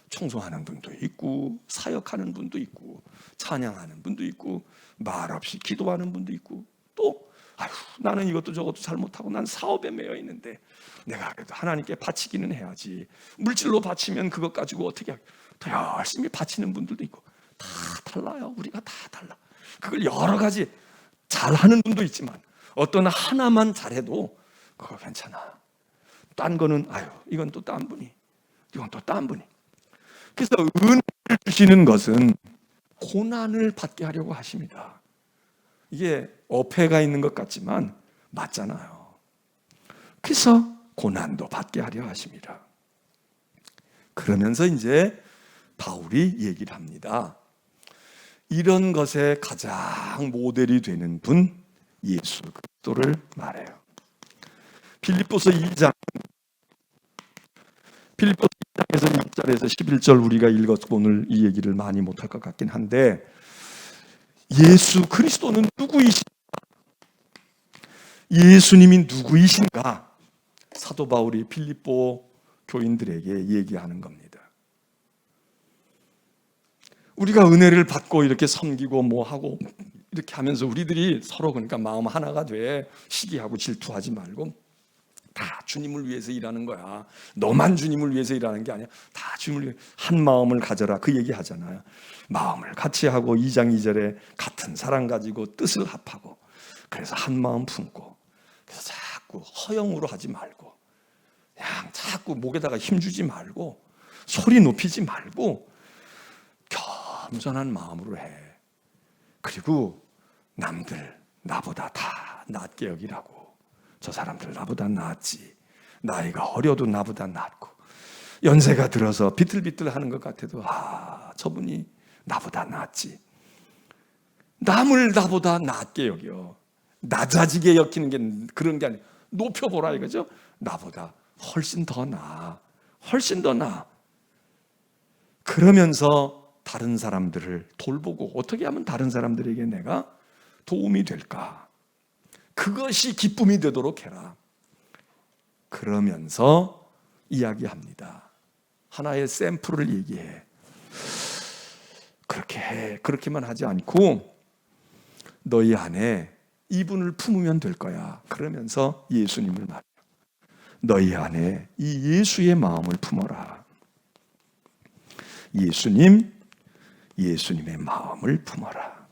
청소하는 분도 있고 사역하는 분도 있고 찬양하는 분도 있고 말없이 기도하는 분도 있고 또 아유 나는 이것도 저것도 잘못하고 난 사업에 매여 있는데 내가 그래도 하나님께 바치기는 해야지. 물질로 바치면 그것 가지고 어떻게 더 열심히 바치는 분들도 있고 다 달라요. 우리가 다 달라. 그걸 여러 가지 잘하는 분도 있지만 어떤 하나만 잘해도 그거 괜찮아. 딴 거는 아유 이건 또 딴 분이 이건 또 딴 분이. 그래서 은혜를 주시는 것은 고난을 받게 하려고 하십니다. 이게 어폐가 있는 것 같지만 맞잖아요. 그래서 고난도 받게 하려 하십니다. 그러면서 이제 바울이 얘기를 합니다. 이런 것에 가장 모델이 되는 분 예수 그리스도를 말해요. 빌립보서 2장에서 1절에서 11절 우리가 읽어서 오늘 이 얘기를 많이 못할 것 같긴 한데 예수 그리스도는 누구이신가? 예수님이 누구이신가? 사도 바울이 빌립보 교인들에게 얘기하는 겁니다. 우리가 은혜를 받고 이렇게 섬기고 뭐 하고 이렇게 하면서 우리들이 서로 그러니까 마음 하나가 돼 시기하고 질투하지 말고 다 주님을 위해서 일하는 거야. 너만 주님을 위해서 일하는 게 아니야. 다 주님을 위해 한 마음을 가져라 그 얘기 하잖아요. 마음을 같이 하고 2장 2절에 같은 사랑 가지고 뜻을 합하고 그래서 한 마음 품고 그래서 자꾸 허영으로 하지 말고 그냥 자꾸 목에다가 힘주지 말고 소리 높이지 말고 겸손한 마음으로 해. 그리고 남들 나보다 다 낫게 여기라고. 저 사람들 나보다 낫지. 나이가 어려도 나보다 낫고 연세가 들어서 비틀비틀하는 것 같아도 저분이 나보다 낫지. 남을 나보다 낫게 여겨. 낮아지게 여기는 게 그런 게 아니라 높여보라 이거죠. 나보다 훨씬 더 나아. 훨씬 더 나아. 그러면서 다른 사람들을 돌보고 어떻게 하면 다른 사람들에게 내가 도움이 될까? 그것이 기쁨이 되도록 해라. 그러면서 이야기합니다. 하나의 샘플을 얘기해. 그렇게 해. 그렇게만 하지 않고 너희 안에 이분을 품으면 될 거야. 그러면서 예수님을 말해요. 너희 안에 이 예수의 마음을 품어라. 예수님의 마음을 품어라.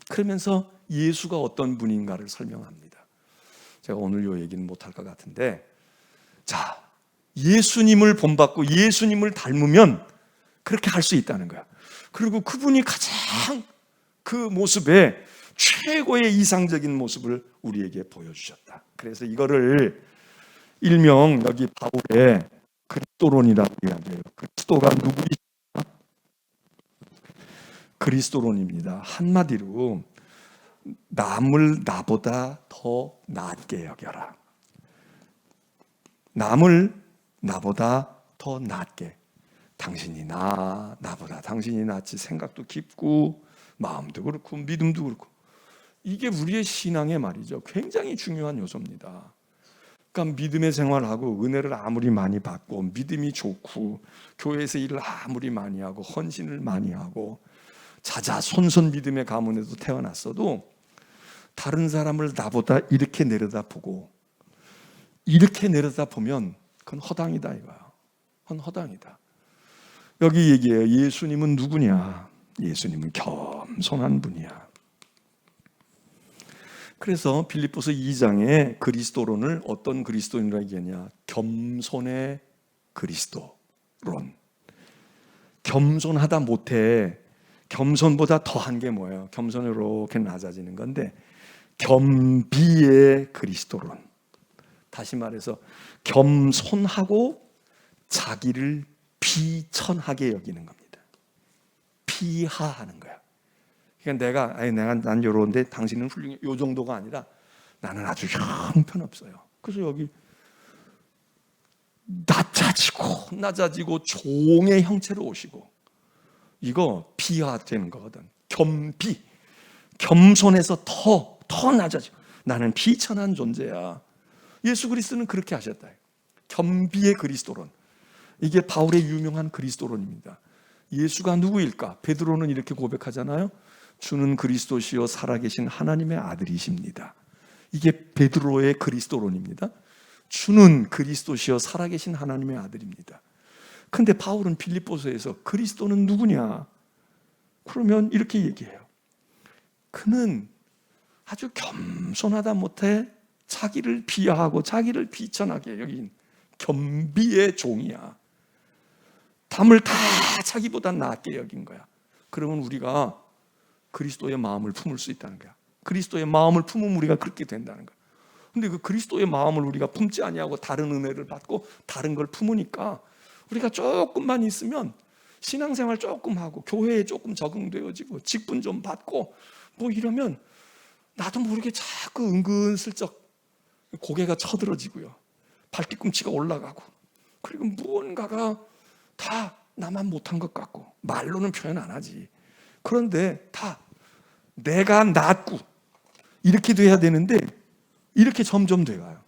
그러면서 예수가 어떤 분인가를 설명합니다. 제가 오늘 이 얘기는 못할 것 같은데 자, 예수님을 본받고 예수님을 닮으면 그렇게 할 수 있다는 거야. 그리고 그분이 가장 그 모습에 최고의 이상적인 모습을 우리에게 보여주셨다. 그래서 이거를 일명 여기 바울의 그리스도론이라고 이야기해요. 그리스도가 누구이신가? 그리스도론입니다. 한마디로 남을 나보다 더 낫게 여겨라. 남을 나보다 더 낫게. 당신이 나보다 당신이 낫지. 생각도 깊고 마음도 그렇고 믿음도 그렇고. 이게 우리의 신앙의 말이죠. 굉장히 중요한 요소입니다. 그러니까 믿음의 생활하고 은혜를 아무리 많이 받고 믿음이 좋고 교회에서 일을 아무리 많이 하고 헌신을 많이 하고 자자손손 믿음의 가문에서 태어났어도 다른 사람을 나보다 이렇게 내려다보고 이렇게 내려다보면 그건 허당이다 이거야. 그건 허당이다. 여기 얘기해요. 예수님은 누구냐? 예수님은 겸손한 분이야. 그래서 빌립보서 2장에 그리스도론을 어떤 그리스도인이라고 얘기하냐? 겸손의 그리스도론. 겸손하다 못해. 겸손보다 더한 게 뭐예요? 겸손이 이렇게 낮아지는 건데 겸비의 그리스도론. 다시 말해서 겸손하고 자기를 비천하게 여기는 겁니다. 비하하는 거야. 그러니까 난 요런데 당신은 훌륭해. 요 정도가 아니라 나는 아주 형편없어요. 그래서 여기 낮아지고 종의 형체로 오시고, 이거 비하되는 거거든. 겸손해서 더 낮아지고, 나는 비천한 존재야. 예수 그리스도는 그렇게 하셨다. 겸비의 그리스도론. 이게 바울의 유명한 그리스도론입니다. 예수가 누구일까? 베드로는 이렇게 고백하잖아요. 주는 그리스도시요 살아계신 하나님의 아들이십니다. 이게 베드로의 그리스도론입니다. 주는 그리스도시요 살아계신 하나님의 아들입니다. 근데 바울은 빌립보서에서 그리스도는 누구냐? 그러면 이렇게 얘기해요. 그는 아주 겸손하다 못해 자기를 비하하고 자기를 비천하게 여긴 겸비의 종이야. 담을 다 자기보다 낫게 여긴 거야. 그러면 우리가 그리스도의 마음을 품을 수 있다는 거야. 그리스도의 마음을 품으면 우리가 그렇게 된다는 거야. 근데 그 그리스도의 마음을 우리가 품지 아니하고 다른 은혜를 받고 다른 걸 품으니까 우리가 조금만 있으면 신앙생활 조금 하고 교회에 조금 적응되어지고 직분 좀 받고 뭐 이러면 나도 모르게 자꾸 은근슬쩍 고개가 쳐들어지고요. 발뒤꿈치가 올라가고, 그리고 무언가가 다 나만 못한 것 같고, 말로는 표현 안 하지. 그런데 다 내가 낫고 이렇게 돼야 되는데 이렇게 점점 돼가요.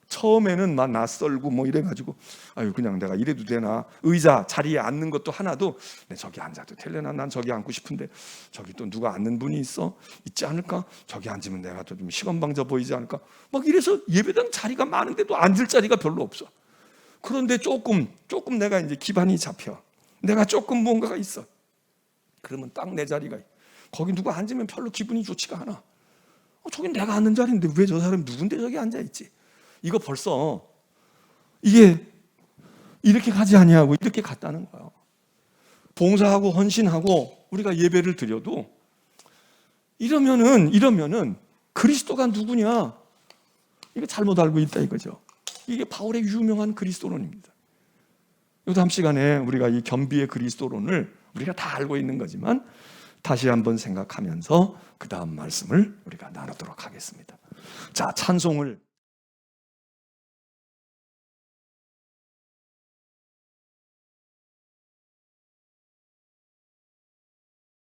처음에는 막 낯설고 뭐 이래가지고 아유 그냥 내가 이래도 되나, 의자 자리에 앉는 것도 하나도 내 저기 앉아도 되려나, 난 저기 앉고 싶은데 저기 또 누가 앉는 분이 있지 않을까, 저기 앉으면 내가 또 좀 시건방져 보이지 않을까, 막 이래서 예배당 자리가 많은데도 앉을 자리가 별로 없어. 그런데 조금 내가 이제 기반이 잡혀, 내가 조금 뭔가가 있어, 그러면 딱 내 자리가, 거기 누가 앉으면 별로 기분이 좋지가 않아. 저긴 내가 앉는 자리인데 왜 저 사람이 누군데 저기 앉아있지. 이거 벌써 이게 이렇게 가지 아니하고 이렇게 갔다는 거예요. 봉사하고 헌신하고 우리가 예배를 드려도 이러면은 그리스도가 누구냐, 이거 잘못 알고 있다 이거죠. 이게 바울의 유명한 그리스도론입니다. 이 다음 시간에 우리가 이 겸비의 그리스도론을 우리가 다 알고 있는 거지만 다시 한번 생각하면서 그 다음 말씀을 우리가 나누도록 하겠습니다. 자, 찬송을